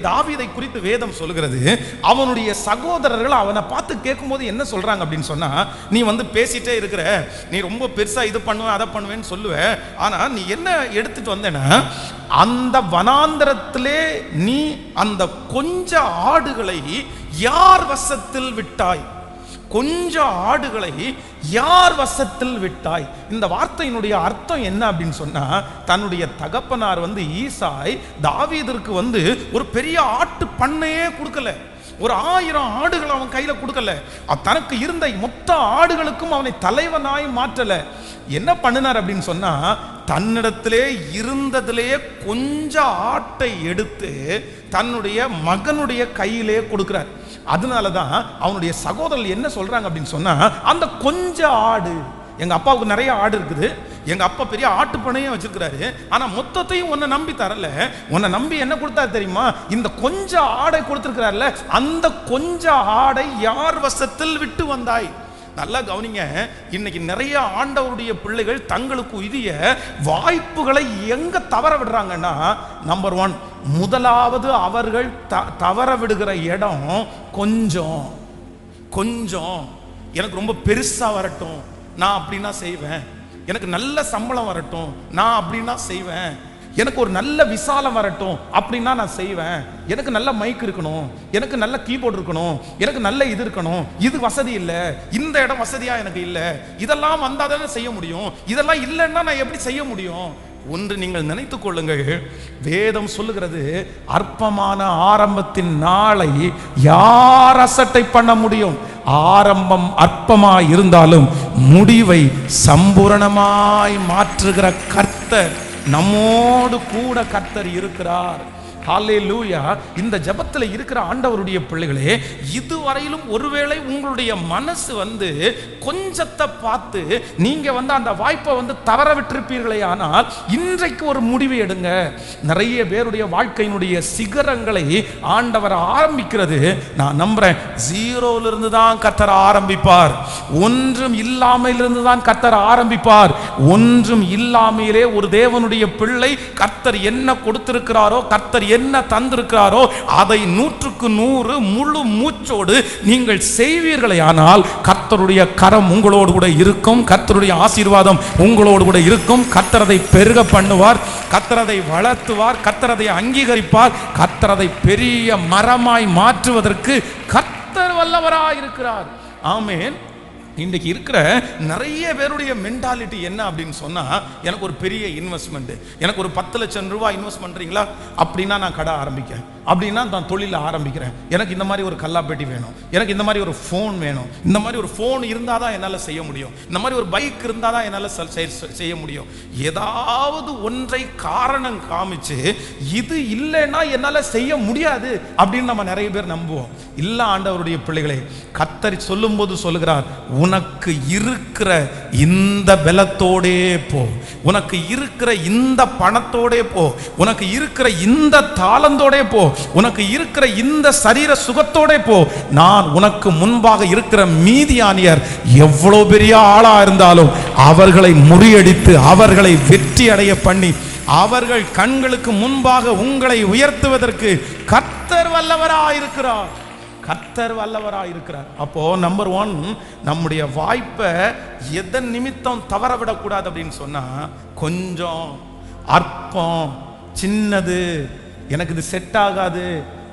தாவீதை குறித்து வேதம் சொல்கிறது, அவனுடைய சகோதரர்கள் அவனை பார்த்து கேட்கும்போது என்ன சொல்றாங்க அப்படின்னு சொன்னா, நீ வந்து பேசிட்டே இருக்கிற, நீ ரொம்ப பெருசா இது பண்ணுவ அதை பண்ணுவேன்னு சொல்லுவ, ஆனா நீ என்ன எடுத்துட்டு வந்தேன்னா, அந்த வனாந்தரத்திலே நீ அந்த கொஞ்ச ஆடுகளை யார் வசத்தில் விட்டாய்? கொஞ்சம் ஆடுகளை யார் வசத்தில் விட்டாய்? இந்த வார்த்தையினுடைய அர்த்தம் என்ன அப்படின்னு சொன்னா, தன்னுடைய தகப்பனார் வந்து ஈசாய் தாவீதிற்கு வந்து ஒரு பெரிய ஆட்டு பண்ணையே கொடுக்கல, ஒரு 1000 ஆடுகள் அவன் கையில கொடுக்கல, தனக்கு இருந்த மொத்த ஆடுகளுக்கும் அவனை தலைவனாய் மாற்றல. என்ன பண்ணினார் அப்படின்னு சொன்னா, தன்னிடத்திலே இருந்ததிலேயே கொஞ்சம் ஆட்டை எடுத்து தன்னுடைய மகனுடைய கையிலே கொடுக்கிறார். அதனாலதான் அவனுடைய சகோதரர்கள் என்ன சொல்றாங்க அப்படின்னு சொன்னா, அந்த கொஞ்ச ஆடு, எங்க அப்பாவுக்கு நிறைய ஆடு இருக்குது, எங்க அப்பா பெரிய ஆட்டு பண்ணையும் வச்சிருக்கிறாரு, ஆனா மொத்தத்தையும் உன்னை நம்பி தரல, உன்னை நம்பி என்ன கொடுத்தாரு தெரியுமா? இந்த கொஞ்ச ஆடை கொடுத்திருக்கிறார்ல, அந்த கொஞ்ச ஆடை யார் வசத்தில் விட்டு வந்தாய்? நல்லா கவனிங்க, இன்னைக்கு நிறைய ஆண்டவருடைய பிள்ளைகள் தங்களுக்கு உரிய வாய்ப்புகளை எங்க தவற விடுறாங்கன்னா, நம்பர் 1, முதலாவது அவர்கள் தவற விடுகிற இடம் கொஞ்சம். எனக்கு ரொம்ப பெருசா வரட்டும், நான் அப்படின்னா செய்வேன், எனக்கு நல்ல சம்பளம் வரட்டும், நான் அப்படின்னா செய்வேன், எனக்கு ஒரு நல்ல விசாலம் வரட்டும் அப்படின்னா நான் செய்வேன், எனக்கு நல்ல மைக் இருக்கணும், எனக்கு நல்ல கீபோர்டு இருக்கணும், எனக்கு நல்ல இது இருக்கணும், இது வசதி இல்லை, இந்த இடம் வசதியா எனக்கு இல்லை, இதெல்லாம் வந்தால் தானே செய்ய முடியும், இதெல்லாம் இல்லைன்னா நான் எப்படி செய்ய முடியும்? ஒன்று நீங்கள் நினைத்துக் கொள்ளுங்கள், வேதம் சொல்லுகிறது, அற்பமான ஆரம்பத்தின் நாளை யார் அசட்டை பண்ண முடியும்? ஆரம்பம் அற்பமாய் இருந்தாலும் முடிவை சம்பூரணமாய் மாற்றுகிற கர்த்தர் நம்மோடு கூட கர்த்தர் இருக்கிறார். ஹல்லேலூயா. இந்த ஜெபத்தில் இருக்கிற ஆண்டவருடைய பிள்ளைகளே, இதுவரையிலும் ஒருவேளை உங்களுடைய மனசு வந்து கொஞ்சத்தை பார்த்து நீங்க வந்து அந்த வாய்ப்பை வந்து தவற விட்டிருப்பீர்களே, ஆனால் இன்றைக்கு ஒரு முடிவு எடுங்க. நிறைய பேருடைய வாழ்க்கையினுடைய சிகரங்களை ஆண்டவர் ஆரம்பிக்கிறது நான் நம்புறேன், ஜீரோலிருந்து தான் கர்த்தர் ஆரம்பிப்பார், ஒன்றும் இல்லாமையிலிருந்து தான் கர்த்தர் ஆரம்பிப்பார். ஒன்றும் இல்லாமையிலே ஒரு தேவனுடைய பிள்ளை கர்த்தர் என்ன கொடுத்திருக்கிறாரோ, கர்த்தர் என்ன தந்திருக்கிறாரோ அதை 100க்கு 100 முழு மூச்சோடு நீங்கள் செய்வீர்களே, ஆனால் கர்த்தருடைய கரம் உங்களோடு கூட இருக்கும், கர்த்தருடைய ஆசீர்வாதம் உங்களோடு கூட இருக்கும். கர்த்தர் அதை பெருக பண்ணுவார், கர்த்தர் அதை வளர்த்துவார், கர்த்தர் அதை அங்கீகரிப்பார், கர்த்தர் அதை பெரிய மரமாய் மாற்றுவதற்கு கர்த்தர் வல்லவராய் இருக்கிறார். ஆமென். இன்றைக்கு இருக்கிற நிறைய பேருடைய மென்டாலிட்டி என்ன அப்படின்னு சொன்னா, எனக்கு ஒரு பெரிய இன்வெஸ்ட்மெண்ட், எனக்கு ஒரு 10 லட்சம் ரூபாய் இன்வெஸ்ட் பண்றீங்களா அப்படின்னா நான் கடை ஆரம்பிக்கிறேன், அப்படின்னா நான் தொழில் ஆரம்பிக்கிறேன், எனக்கு இந்த மாதிரி ஒரு கல்லாப்பெட்டி வேணும், எனக்கு இந்த மாதிரி ஒரு ஃபோன் வேணும், இந்த மாதிரி ஒரு ஃபோன் இருந்தால் தான் என்னால் செய்ய முடியும், இந்த மாதிரி ஒரு பைக் இருந்தால் தான் என்னால் செய்ய முடியும். ஏதாவது ஒன்றை காரணம் காமிச்சு இது இல்லைன்னா என்னால் செய்ய முடியாது அப்படின்னு நம்ம நிறைய பேர் நம்புவோம். இல்லை, ஆண்டவருடைய பிள்ளைகளே, கர்த்தர் சொல்லும்போது சொல்லுகிறார், உனக்கு இருக்கிற இந்த பலத்தோடே போ, உனக்கு இருக்கிற இந்த பணத்தோடே போ, உனக்கு இருக்கிற இந்த தாளந்தோடே போ, உனக்கு இருக்கிற இந்த சரீர சுகத்தோடே போ. நான் உனக்கு முன்பாக இருக்கிற மீதியானியர் எவ்வளவு பெரிய ஆளா இருந்தாலும் அவர்களை முறியடித்து அவர்களை வெற்றி அடைய பண்ணி அவர்கள் கண்களுக்கு முன்பாக உங்களை உயர்த்துவதற்கு கர்த்தர் வல்லவராயிருக்கிறார். கர்த்தர் வல்லவராயிருக்கிறார். அப்போ நம்பர் 1, நம்முடைய வாய்ப்பை எதன் நிமித்தம் தவற விடக்கூடாது அப்படின்னு சொன்னா, கொஞ்சம், அற்பம், சின்னது, எனக்கு இது செட் ஆகாது,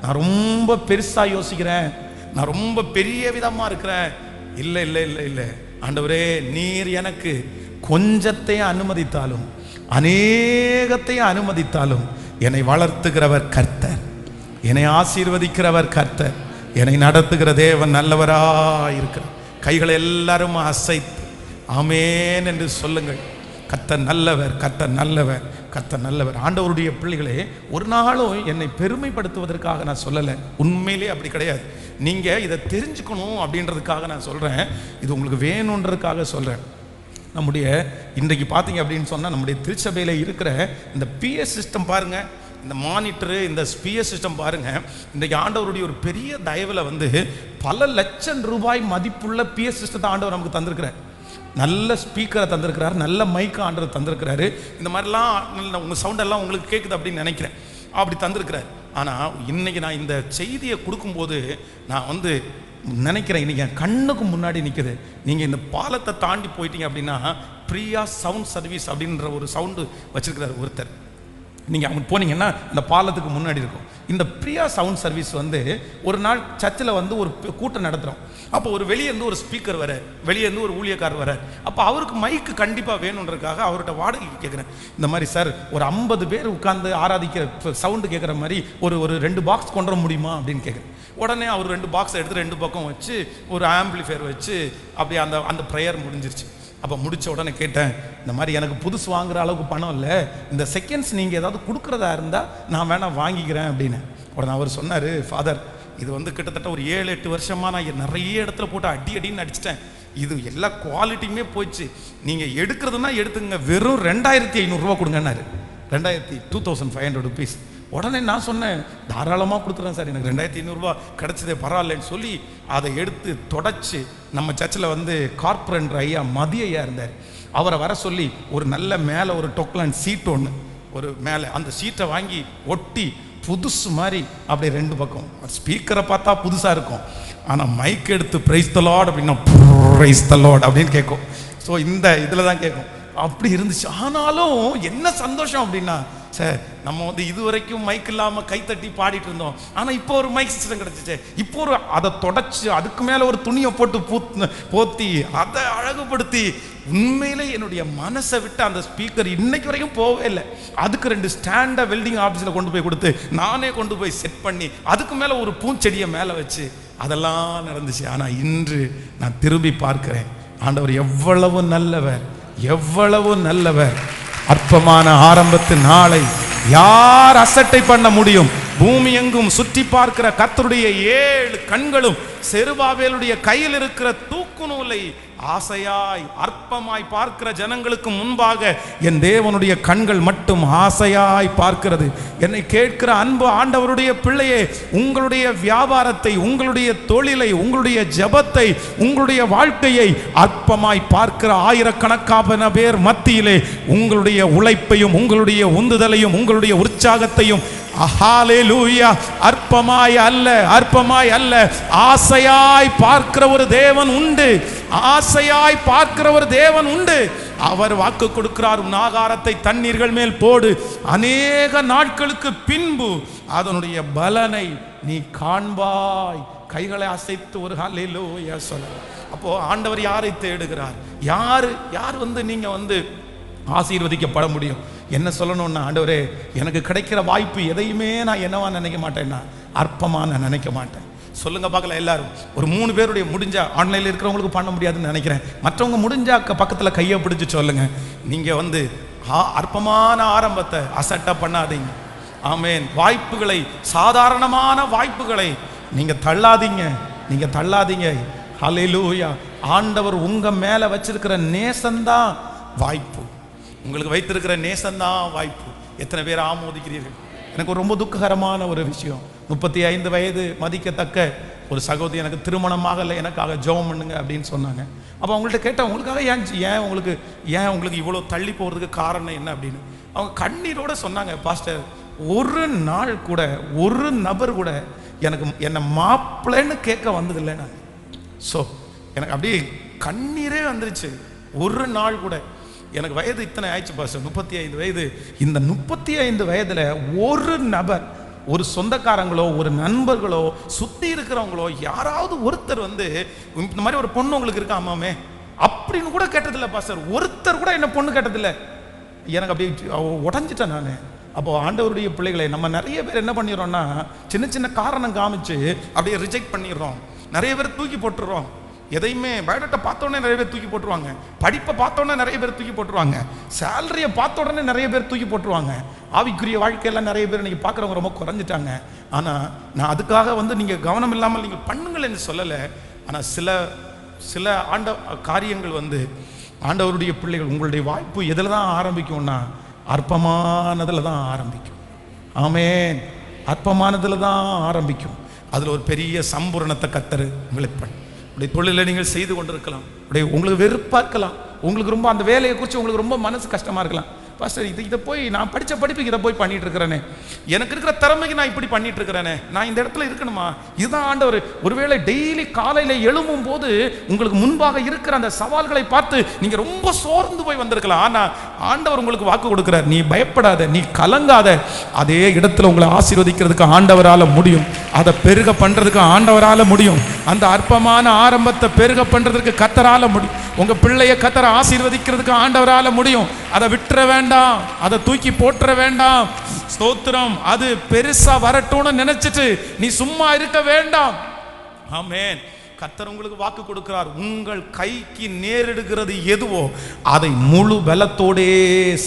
நான் ரொம்ப பெருசா யோசிக்கிறேன், நான் ரொம்ப பெரிய விதமா இருக்கிறேன். இல்லை இல்லை இல்லை இல்லை, ஆண்டவரே, நீர் எனக்கு கொஞ்சத்தையும் அனுமதித்தாலும் அநேகத்தையும் அனுமதித்தாலும் என்னை வளர்த்துகிறவர் கர்த்தர், என்னை ஆசீர்வதிக்கிறவர் கர்த்தர், என்னை நடத்துகிற தேவன் நல்லவராயிருக்கிறார். கைகளை எல்லாரும் அசைத்து ஆமென் என்று சொல்லுங்கள். கர்த்தர் நல்லவர், கர்த்தர் நல்லவர், கர்த்தர் நல்லவர். ஆண்டவருடைய பிள்ளைகளே, ஒரு நாளும் என்னை பெருமைப்படுத்துவதற்காக நான் சொல்லலை, உண்மையிலே அப்படி கிடையாது. நீங்கள் இதை தெரிஞ்சுக்கணும் அப்படின்றதுக்காக நான் சொல்கிறேன், இது உங்களுக்கு வேணுன்றதுக்காக சொல்கிறேன். நம்முடைய இன்றைக்கு பார்த்தீங்க அப்படின்னு சொன்னால், நம்முடைய திருச்சபையில் இருக்கிற இந்த பிஎஸ் சிஸ்டம் பாருங்கள், இந்த மானிட்டரு, இந்த பிஎஸ் சிஸ்டம் பாருங்கள். இன்றைக்கு ஆண்டவருடைய ஒரு பெரிய தயவில் வந்து பல லட்சம் ரூபாய் மதிப்புள்ள பிஎஸ் சிஸ்டத்தை ஆண்டவர் நமக்கு தந்திருக்கிறார். நல்ல ஸ்பீக்கரை தந்திருக்கிறார், நல்ல மைக்கு ஆண்டவர் தந்திருக்கிறாரு. இந்த மாதிரிலாம் நல்ல உங்கள் சவுண்டெல்லாம் உங்களுக்கு கேட்குது அப்படின்னு நினைக்கிறேன், அப்படி தந்திருக்கிறார். ஆனால் இன்னைக்கு நான் இந்த செய்தியை கொடுக்கும்போது நான் வந்து நினைக்கிறேன், இன்னைக்கு என் கண்ணுக்கு முன்னாடி நிற்குது. நீங்கள் இந்த பாலத்தை தாண்டி போயிட்டீங்க அப்படின்னா பிரியா சவுண்ட் சர்வீஸ் அப்படின்ற ஒரு சவுண்டு வச்சிருக்கிறார் ஒருத்தர். நீங்கள் அவங்க போனீங்கன்னா இந்த பாலத்துக்கு முன்னாடி இருக்கும். இந்த பிரியா சவுண்ட் சர்வீஸ் வந்து ஒரு நாள் சர்ச்சில் வந்து ஒரு கூட்டம் நடத்துகிறோம். அப்போ ஒரு வெளியே இருந்து ஒரு ஸ்பீக்கர் வர, வெளியே இருந்து ஒரு ஊழியக்காரர் வர. அப்போ அவருக்கு மைக்கு கண்டிப்பாக வேணுன்றதுக்காக அவர்கிட்ட வாடகைக்கு கேட்குறேன். இந்த மாதிரி சார் ஒரு 50 பேர் உட்காந்து ஆராதிக்கிற சவுண்டு கேட்குற மாதிரி ஒரு 2 பாக்ஸ் கொண்டு வர முடியுமா அப்படின்னு கேட்குறேன். உடனே அவர் 2 பாக்ஸை எடுத்து 2 பக்கம் வச்சு ஒரு ஆம்பிளிஃபையர் வச்சு அப்படியே அந்த ப்ரேயர் முடிஞ்சிருச்சு. அப்போ முடித்த உடனே கேட்டேன், இந்த மாதிரி எனக்கு புதுசு வாங்குற அளவுக்கு பணம் இல்லை, இந்த செகண்ட்ஸ் நீங்கள் ஏதாவது கொடுக்குறதா இருந்தால் நான் வேணால் வாங்கிக்கிறேன் அப்படின்னு. உடனே அவர் சொன்னார், ஃபாதர் இது வந்து கிட்டத்தட்ட ஒரு 7-8 வருஷமாக நான் நிறைய இடத்துல போட்டு அடின்னு அடிச்சிட்டேன். இது எல்லா குவாலிட்டியுமே போயிடுச்சு. நீங்கள் எடுக்கிறதுனா எடுத்துங்க, வெறும் 2500 ரூபா கொடுங்கன்னாரு. 2500 ருபீஸ். உடனே நான் சொன்னேன், தாராளமாக கொடுத்துறேன் சார், எனக்கு 2500 ரூபா கிடச்சதே பரவாயில்லன்னு சொல்லி அதை எடுத்து தொடச்சி நம்ம சர்ச்சில் வந்து கார்பரேட்டர் ஐயா மதிய ஐயா இருந்தார். அவரை வர சொல்லி ஒரு நல்ல மேலே ஒரு டொக்லான் சீட் ஒன்று ஒரு மேலே அந்த சீட்டை வாங்கி ஒட்டி புதுசு மாதிரி அப்படியே 2 பக்கம். ஸ்பீக்கரை பார்த்தா புதுசாக இருக்கும், ஆனால் மைக் எடுத்து பிரைஸ் தி லார்ட் அப்படின்னா பிரைஸ் தி லார்ட் அப்படின்னு கேட்கும். ஸோ இந்த இதில் தான் கேட்கும். அப்படி இருந்துச்சு. ஆனாலும் என்ன சந்தோஷம் அப்படின்னா, சார் நம்ம வந்து இது வரைக்கும் மைக் இல்லாமல் கைத்தட்டி பாடிட்டு இருந்தோம், ஆனால் இப்போ ஒரு மைக் சிஸ்டம் கிடச்சிச்சு. இப்போ ஒரு அதை தொடச்சி அதுக்கு மேலே ஒரு துணியை போட்டு போத்தி அதை அழகுபடுத்தி உண்மையிலே என்னுடைய மனசை விட்டு அந்த ஸ்பீக்கர் இன்னைக்கு வரைக்கும் போவே இல்லை. அதுக்கு 2 ஸ்டாண்டை வெல்டிங் ஆஃபீஸில் கொண்டு போய் கொடுத்து நானே கொண்டு போய் செட் பண்ணி அதுக்கு மேலே ஒரு பூச்செடியை மேலே வச்சு அதெல்லாம் நடந்துச்சு. ஆனால் இன்று நான் திரும்பி பார்க்கிறேன், ஆண்டவர் எவ்வளவு நல்லவர், எவ்வளவு நல்லவர். அற்பமான ஆரம்பத்து நாளை யார் அசட்டை பண்ண முடியும்? பூமி எங்கும் சுற்றி பார்க்கிற கர்த்தருடைய 7 கண்களும் செருபாபேலுடைய கையில் இருக்கிற தூக்கு நூலை ஆசையாய் அற்பமாய் பார்க்கிற ஜனங்களுக்கு முன்பாக என் தேவனுடைய கண்கள் மட்டும் ஆசையாய் பார்க்கிறது. என்னை கேட்கிற அன்பு ஆண்டவருடைய பிள்ளையே, உங்களுடைய வியாபாரத்தை, உங்களுடைய தொழிலை, உங்களுடைய ஜெபத்தை, உங்களுடைய வாழ்க்கையை அற்பமாய் பார்க்கிற ஆயிரக்கணக்கான பேர் மத்தியிலே உங்களுடைய உழைப்பையும் உங்களுடைய உந்துதலையும் உங்களுடைய உற்சாகத்தையும் ஹல்லேலூயா அற்பமாய் அல்ல, அற்பமாய் அல்ல, ஆசையாய் பார்க்கிற ஒரு தேவன் உண்டு, ஆசையாய் பார்க்கிற ஒரு தேவன் உண்டு. அவர் வாக்கு கொடுக்கிறார், உன் ஆகாரத்தை தண்ணீர்கள் மேல் போடு, அநேக நாட்களுக்கு பின்பு அதனுடைய பலனை நீ காண்பாய். கைகளை அசைத்து ஒரு ஹல்லேலூயா சொல்ல. அப்போ ஆண்டவர் யாரை தேடுகிறார்? யார் வந்து நீங்க வந்து ஆசீர்வதிக்கப்பட முடியும்? என்ன சொல்லணும்னா, ஆண்டவரே எனக்கு கிடைக்கிற வாய்ப்பு எதையுமே நான் என்னவா நினைக்க மாட்டேன்னா அற்பமா நான் நினைக்க மாட்டேன். சொல்லுங்க பார்க்கலாம் எல்லாரும். ஒரு 3 பேருடைய முடிஞ்சா, ஆன்லைனில் இருக்கிறவங்களுக்கு பண்ண முடியாதுன்னு நினைக்கிறேன், மற்றவங்க முடிஞ்சா பக்கத்தில் கையை பிடிச்சி சொல்லுங்க, நீங்க வந்து அற்பமான ஆரம்பத்தை அசட்டா பண்ணாதீங்க. ஆமேன். வாய்ப்புகளை, சாதாரணமான வாய்ப்புகளை நீங்க தள்ளாதீங்க, நீங்க தள்ளாதீங்க. ஹல்லேலூயா. ஆண்டவர் உங்க மேல வச்சிருக்கிற நேசம்தான் வாய்ப்பு, உங்களுக்கு வைத்திருக்கிற நேசம்தான் வாய்ப்பு. எத்தனை பேர் ஆமோதிக்கிறீர்கள்? எனக்கு ரொம்ப துக்ககரமான ஒரு விஷயம், 35 வயது மதிக்கத்தக்க ஒரு சகோதரி எனக்கு திருமணமாகலை, எனக்காக ஜெபம் பண்ணுங்க அப்படின்னு சொன்னாங்க. அப்போ அவங்கள்ட்ட கேட்டேன், உங்களுக்காக ஏன் உங்களுக்கு இவ்வளோ தள்ளி போகிறதுக்கு காரணம் என்ன அப்படின்னு. அவங்க கண்ணீரோடு சொன்னாங்க, பாஸ்டர் ஒரு நாள் கூட ஒரு நபர் கூட என்னை மாப்பிள்ளைன்னு கேட்க வந்ததில்லை நான். ஸோ எனக்கு அப்படியே கண்ணீரே வந்துருச்சு. ஒரு நாள் கூட, எனக்கு வயது இத்தனை ஆயிடுச்சு பாஸ்டர், 35 வயது. இந்த 35 வயதில் ஒரு நபர், ஒரு சொந்தக்காரங்களோ ஒரு நண்பர்களோ சுற்றி இருக்கிறவங்களோ யாராவது ஒருத்தர் வந்து இந்த மாதிரி ஒரு பொண்ணு உங்களுக்கு இருக்கா அம்மாமே அப்படின்னு கூட கேட்டதில்லை பாஸ்டர். ஒருத்தர் கூட என்ன பொண்ணு கேட்டதில்லை. எனக்கு அப்படியே உடஞ்சிட்டேன் நான். அப்போ ஆண்டவருடைய பிள்ளைகளை நம்ம நிறைய பேர் என்ன பண்ணிடுறோம்னா, சின்ன சின்ன காரணம் காமிச்சு அப்படியே ரிஜெக்ட் பண்ணிடுறோம். நிறைய பேர் தூக்கி போட்டுடுறோம். எதையுமே பயோடேட்டா பார்த்தோன்னே நிறைய பேர் தூக்கி போட்டுருவாங்க, படிப்பை பார்த்தோன்னே நிறைய பேர் தூக்கி போட்டுருவாங்க, சேலரியை பார்த்த உடனே நிறைய பேர் தூக்கி போட்டுருவாங்க. ஆவிக்குரிய வாழ்க்கையெல்லாம் நிறைய பேர் நீங்கள் பார்க்குறவங்க ரொம்ப குறைஞ்சிட்டாங்க. ஆனால் நான் அதுக்காக வந்து நீங்கள் கவனம் இல்லாமல் நீங்கள் பண்ணுங்கள்னு சொல்லலை. ஆனால் சில காரியங்கள் வந்து ஆண்டவருடைய பிள்ளைகள், உங்களுடைய வாய்ப்பு எதில் தான் ஆரம்பிக்கும்னா அற்பமானதில் தான் ஆரம்பிக்கும். ஆமேன். அற்பமானதில் தான் ஆரம்பிக்கும். அதில் ஒரு பெரிய சம்பூரணத்தை கர்த்தர் உங்களுக்கு பண்ணு. உடைய தொழிலை நீங்கள் செய்து கொண்டிருக்கலாம், உங்களுக்கு வெறுப்பாக இருக்கலாம், உங்களுக்கு ரொம்ப அந்த வேலையை குறித்து உங்களுக்கு ரொம்ப மனசு கஷ்டமாக இருக்கலாம். பாஸ்டர் இதை போய் நான் படித்த படிப்புக்கு இதை போய் பண்ணிட்டு இருக்கிறேனே, எனக்கு இருக்கிற திறமைக்கு நான் இப்படி பண்ணிட்டு இருக்கிறேனே, நான் இந்த இடத்துல இருக்கணுமா? இதுதான் ஆண்டவர். ஒருவேளை டெய்லி காலையில் எழும்பும் போது உங்களுக்கு முன்பாக இருக்கிற அந்த சவால்களை பார்த்து நீங்க ரொம்ப சோர்ந்து போய் வந்திருக்கலாம். ஆனா ஆண்டவர் உங்களுக்கு வாக்கு கொடுக்கிறார், நீ பயப்படாத, நீ கலங்காத, அதே இடத்துல உங்களை ஆசீர்வதிக்கிறதுக்கு ஆண்டவரால முடியும். அதை பெருக பண்றதுக்கு ஆண்டவரால முடியும். அந்த அற்பமான ஆரம்பத்தை பெருக பண்றதுக்கு கர்த்தரால முடியும். உங்க பிள்ளைய கர்த்தர் ஆசீர்வதிக்கிறதுக்கு ஆண்டவரால முடியும். அதை விட்டுற வேண்டாம், அதை தூக்கி போட்டுற வேண்டாம். ஸ்தோத்திரம். அது பெருசா வரட்டும்னு நினைச்சிட்டு நீ சும்மா இருக்க வேண்டாம். ஆமென். கர்த்தர் உங்களுக்கு வாக்கு கொடுக்கிறார், உங்கள் கைக்கு நேரிடுகிறது எதுவோ அதை முழு பலத்தோடே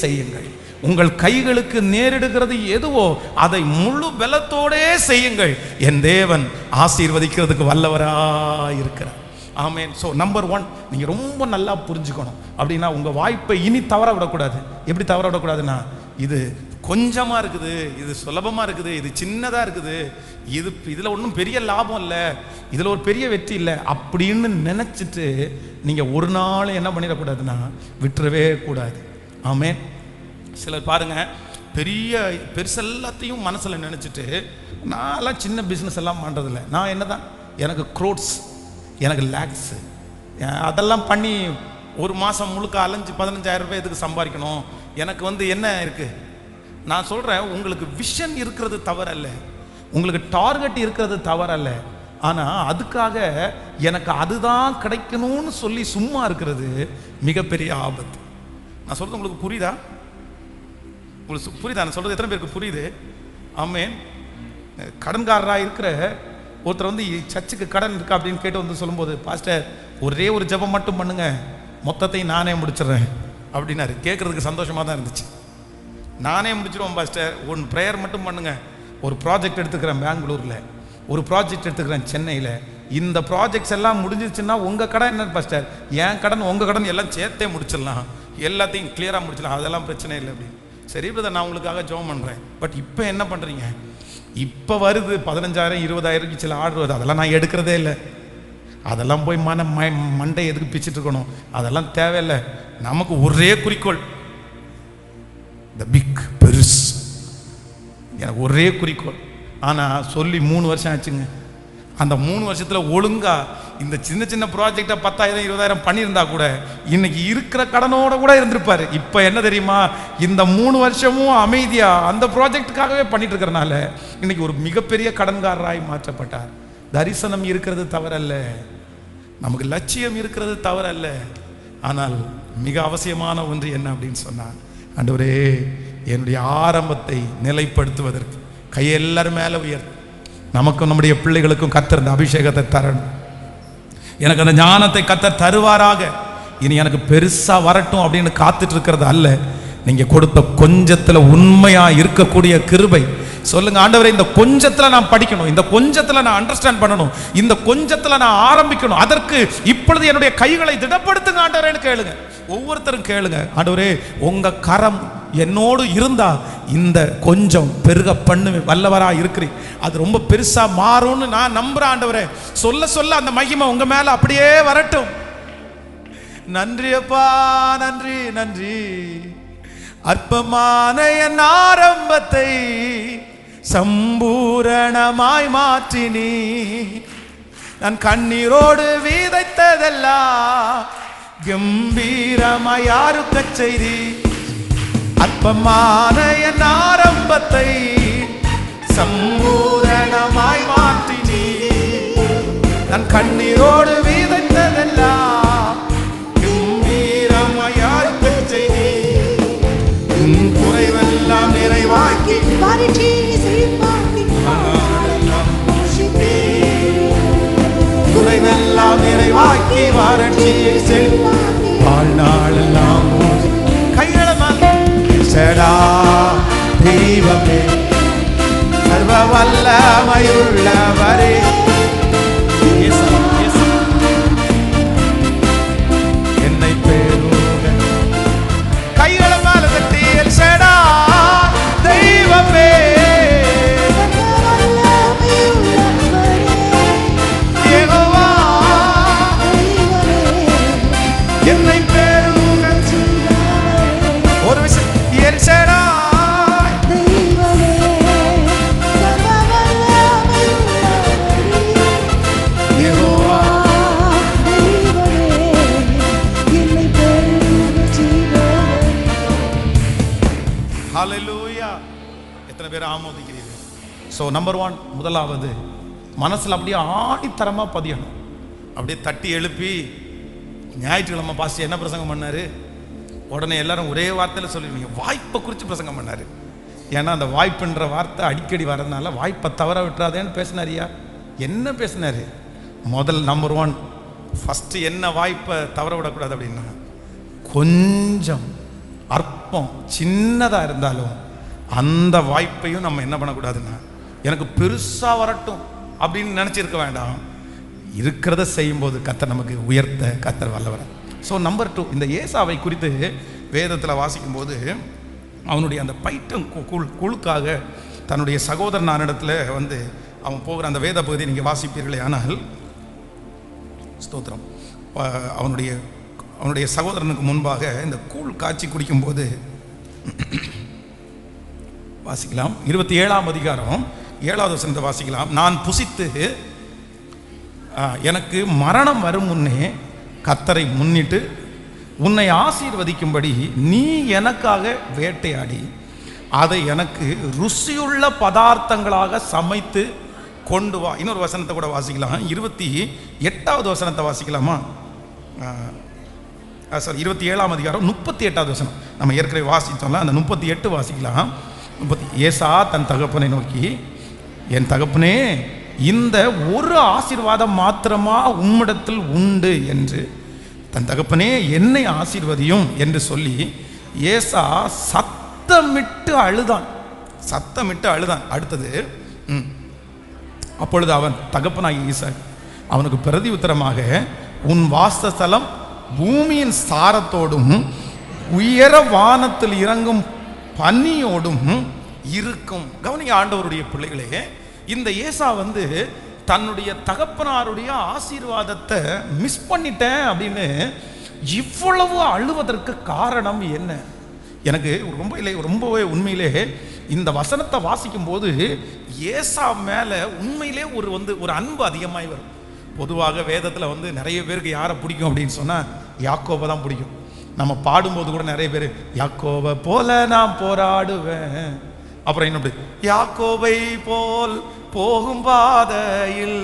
செய்யுங்கள். உங்கள் கைகளுக்கு நேரிடுகிறது எதுவோ அதை முழு பலத்தோடே செய்யுங்கள். என் தேவன் ஆசீர்வதிக்கிறதுக்கு வல்லவராய் இருக்கிறார். ஆமென். ஸோ நம்பர் 1, நீங்கள் ரொம்ப நல்லா புரிஞ்சுக்கணும். அப்படின்னா உங்கள் வாய்ப்பை இனி தவற விடக்கூடாது. எப்படி தவற விடக்கூடாதுன்னா, இது கொஞ்சமாக இருக்குது, இது சுலபமாக இருக்குது, இது சின்னதாக இருக்குது, இதில் ஒன்றும் பெரிய லாபம் இல்லை, இதில் ஒரு பெரிய வெற்றி இல்லை அப்படின்னு நினச்சிட்டு நீங்கள் ஒரு நாள் என்ன பண்ணிடக்கூடாதுன்னா விட்டுறவே கூடாது. ஆமென். சிலர் பாருங்கள், பெருசு எல்லாத்தையும் மனசில் நினச்சிட்டு நான்லாம் சின்ன பிஸ்னஸ் எல்லாம் பண்ணுறதில்ல, நான் என்ன தான் எனக்கு க்ரோட்ஸ், எனக்கு லேக்ஸு, அதெல்லாம் பண்ணி ஒரு மாதம் முழுக்க அலைஞ்சு 15,000 ரூபாய் எதுக்கு சம்பாதிக்கணும், எனக்கு என்ன இருக்குது? நான் சொல்கிறேன், உங்களுக்கு விஷன் இருக்கிறது தவறல்ல, உங்களுக்கு டார்கெட் இருக்கிறது தவறல்ல. ஆனால் அதுக்காக எனக்கு அதுதான் கிடைக்கணும்னு சொல்லி சும்மா இருக்கிறது மிகப்பெரிய ஆபத்து. நான் சொல்கிறது உங்களுக்கு புரியுதா? உங்களுக்கு புரியுதா? நான் சொல்கிறது எத்தனை பேருக்கு புரியுது? ஆமென். கடன்காரராக இருக்கிற ஒருத்தர் சர்ச்சுக்கு கடன் இருக்கா அப்படின்னு கேட்டு சொல்லும்போது, பாஸ்டர் ஒரே ஒரு ஜெபம் மட்டும் பண்ணுங்க, மொத்தத்தையும் நானே முடிச்சிடுறேன் அப்படின்னாரு. கேட்குறதுக்கு சந்தோஷமாக தான் இருந்துச்சு. நானே முடிச்சிடுவோம் பாஸ்டர், ஒன் ப்ரேயர் மட்டும் பண்ணுங்க. ஒரு ப்ராஜெக்ட் எடுத்துக்கிறேன் பெங்களூரில், ஒரு ப்ராஜெக்ட் எடுத்துக்கிறேன் சென்னையில். இந்த ப்ராஜெக்ட்ஸ் எல்லாம் முடிஞ்சிச்சுன்னா உங்கள் கடன் என்ன பாஸ்டர், என் கடன் உங்கள் கடன் எல்லாம் சேர்த்தே முடிச்சிடலாம், எல்லாத்தையும் கிளியராக முடிச்சிடலாம், அதெல்லாம் பிரச்சனை இல்லை அப்படின்னு. சரி பிரதர், நான் உங்களுக்காக ஜெபம் பண்ணுறேன். பட் இப்போ என்ன பண்ணுறீங்க? இப்போ வருது 15,000 20,000 சில ஆர்டர் வருது, அதெல்லாம் நான் எடுக்கிறதே இல்லை. அதெல்லாம் போய் மண்டை எதுக்கு பிச்சுட்டு இருக்கணும், அதெல்லாம் தேவையில்லை. நமக்கு ஒரே குறிக்கோள், த பிக், பெருசு. எனக்கு ஒரே குறிக்கோள். ஆனால் சொல்லி 3 வருஷம் ஆச்சுங்க. அந்த 3 வருஷத்தில் ஒழுங்கா இந்த சின்ன சின்ன ப்ராஜெக்டை 10,000 20,000 பண்ணியிருந்தா கூட இன்னைக்கு இருக்கிற கடனோட கூட இருந்திருப்பாரு. இப்போ என்ன தெரியுமா, இந்த 3 வருஷமும் அமைதியா அந்த ப்ராஜெக்டுக்காகவே பண்ணிட்டு இருக்கிறனால இன்னைக்கு ஒரு மிகப்பெரிய கடன்காரராய் மாற்றப்பட்டார். தரிசனம் இருக்கிறது தவறல்ல, நமக்கு லட்சியம் இருக்கிறது தவறல்ல. ஆனால் மிக அவசியமான ஒன்று என்ன அப்படின்னு சொன்னார், ஆண்டவரே என்னுடைய ஆரம்பத்தை நிலைப்படுத்துவதற்கு கையை எல்லாரும் மேலே உயர்த்து, நமக்கும் நம்முடைய பிள்ளைகளுக்கும் கர்த்தர் இந்த அபிஷேகத்தை தரணும். எனக்கு அந்த ஞானத்தை கர்த்தர் தருவாராக. இனி எனக்கு பெருசா வரட்டும் அப்படின்னு காத்துட்டு இருக்கிறது அல்ல, நீங்க கொடுத்த கொஞ்சத்துல உண்மையா இருக்கக்கூடிய கிருபை. சொல்லுங்க, ஆண்டவரே இந்த கொஞ்சத்துல நான் படிக்கணும், இந்த கொஞ்சத்துல நான் அண்டர்ஸ்டாண்ட் பண்ணணும், இந்த கொஞ்சத்துல நான் ஆரம்பிக்கணும், அதற்கு இப்பொழுது என்னுடைய கைகளை திடப்படுத்துங்க ஆண்டவரேன்னு கேளுங்க. ஒவ்வொருத்தரும் கேளுங்க, ஆண்டவரே உங்க கரம் என்னோடு இருந்தா இந்த கொஞ்சம் பெருக பண்ணு வல்லவரா இருக்கிறீர், அது ரொம்ப பெருசா மாறும்னு நான் நம்புறேன் ஆண்டவரே. சொல்ல சொல்ல அந்த மகிமை உங்க மேல அப்படியே வரட்டும். நன்றி அப்பா, நன்றி நன்றி. அற்பமான என் ஆரம்பத்தை சம்பூரணமாய் மாற்றினி, நான் கண்ணீரோடு விதைத்ததெல்லாம் கம்பீரமாய் யாருக்க செய்தி. அற்பமான என் ஆரம்பத்தை சம்பூரணமாய் மாற்றினி, நான் கண்ணீரோடு விதைத்ததெல்லாம் கம்பீரமாய் யாருக்க செய்தி. குறைவெல்லாம் நிறைவாக்கி குறைவெல்லாம் நிறைவாக்கி வறட்சியை செல்வாக்கி வாழ்நாளெல்லாம் கைகளா தெய்வமே சர்வ வல்லமையுள்ளவரே. என்னை பெறுக கைகளை மேல தட்டி எல்ஷடா தெய்வமே, யெகோவா என்னை பெறுக. ஒரு விஷயம், ஆமோதிக்கிறீர்கள். ஸோ நம்பர் 1, முதலாவது மனசில் அப்படியே ஆணித்தரமாக பதியணும். அப்படியே தட்டி எழுப்பி ஞாயிற்றுக்கிழமை பாஸ்டர் என்ன பிரசங்கம் பண்ணார், உடனே எல்லாரும் ஒரே வார்த்தையில் சொல்லிடுவீங்க, வாய்ப்பை குறித்து பிரசங்கம் பண்ணார். ஏன்னா அந்த வாய்ப்புன்ற வார்த்தை அடிக்கடி வரதுனால வாய்ப்பை தவற விட்டுறாதேன்னு பேசினாரியா. என்ன பேசினார்? முதல் நம்பர் 1 ஃபஸ்ட்டு என்ன வாய்ப்பை தவற விடக்கூடாது அப்படின்னா, கொஞ்சம் அற்பம் சின்னதாக இருந்தாலும் அந்த வாய்ப்பையும் நம்ம என்ன பண்ணக்கூடாதுன்னா, எனக்கு பெருசாக வரட்டும் அப்படின்னு நினச்சிருக்க வேண்டாம். இருக்கிறத செய்யும்போது கர்த்தர் நமக்கு உயர்த்த கர்த்தர் வல்லவர். ஸோ நம்பர் 2, இந்த ஏசாவை குறித்து வேதத்தில் வாசிக்கும்போது அவனுடைய அந்த பைட்டம் குழுக்காக தன்னுடைய சகோதரனிடத்தில் வந்து அவன் போகிற அந்த வேத பகுதியை நீங்கள் வாசிப்பீர்களே. ஆனால் ஸ்தோத்திரம், அவனுடைய சகோதரனுக்கு முன்பாக இந்த கூழ் காய்ச்சி குடிக்கும்போது வாசிக்கலாம். 27ஆம் அதிகாரம் 7வது வசனத்தை வாசிக்கலாம். நான் புசித்து எனக்கு மரணம் வரும் முன்னே கர்த்தரை முன்னிட்டு உன்னை ஆசீர்வதிக்கும்படி நீ எனக்காக வேட்டையாடி அதை எனக்கு ருசியுள்ள பதார்த்தங்களாக சமைத்து கொண்டு வா. இன்னொரு வசனத்தை கூட வாசிக்கலாம். 28வது வசனத்தை வாசிக்கலாமா? 27ஆம் அதிகாரம் 38வது வசனம். நம்ம ஏற்கனவே வாசித்தோம்ல, அந்த 38 வாசிக்கலாம். ஏசா தன் தகப்பனை நோக்கி, என் தகப்பனே, இந்த ஒரு ஆசீர்வாதம் மாத்திரமா உம்மிடத்தில் உண்டு என்று தன் தகப்பனே என்னை ஆசீர்வதியும் என்று சொல்லி ஏசா சத்தமிட்டு அழுதான். அடுத்தது அப்பொழுது அவன் தகப்பனாகி ஈசாக் அவனுக்கு பிரதி உத்தரமாக, உன் வாசஸ்தலம் பூமியின் சாரத்தோடும் உயர வானத்தில் இறங்கும் பனியோடும் இருக்கும். கவனிங்க ஆண்டவருடைய பிள்ளைகளே, இந்த ஏசா வந்து தன்னுடைய தகப்பனாருடைய ஆசீர்வாதத்தை மிஸ் பண்ணிட்டேன் அப்படின்னு இவ்வளவு அழுவதற்கு காரணம் என்ன? எனக்கு ரொம்பவே உண்மையிலே இந்த வசனத்தை வாசிக்கும் போது ஏசா மேலே உண்மையிலே ஒரு அன்பு அதிகமாகி வரும். பொதுவாக வேதத்தில் வந்து நிறைய பேருக்கு யாரை பிடிக்கும் அப்படின்னு சொன்னால் யாக்கோபை தான் பிடிக்கும். நம்ம பாடும்போது கூட நிறைய பேர் யாக்கோபை போல நான் போராடுவேன், அப்புறம் என்ன யாக்கோபை போல் போகும் பாதையில்.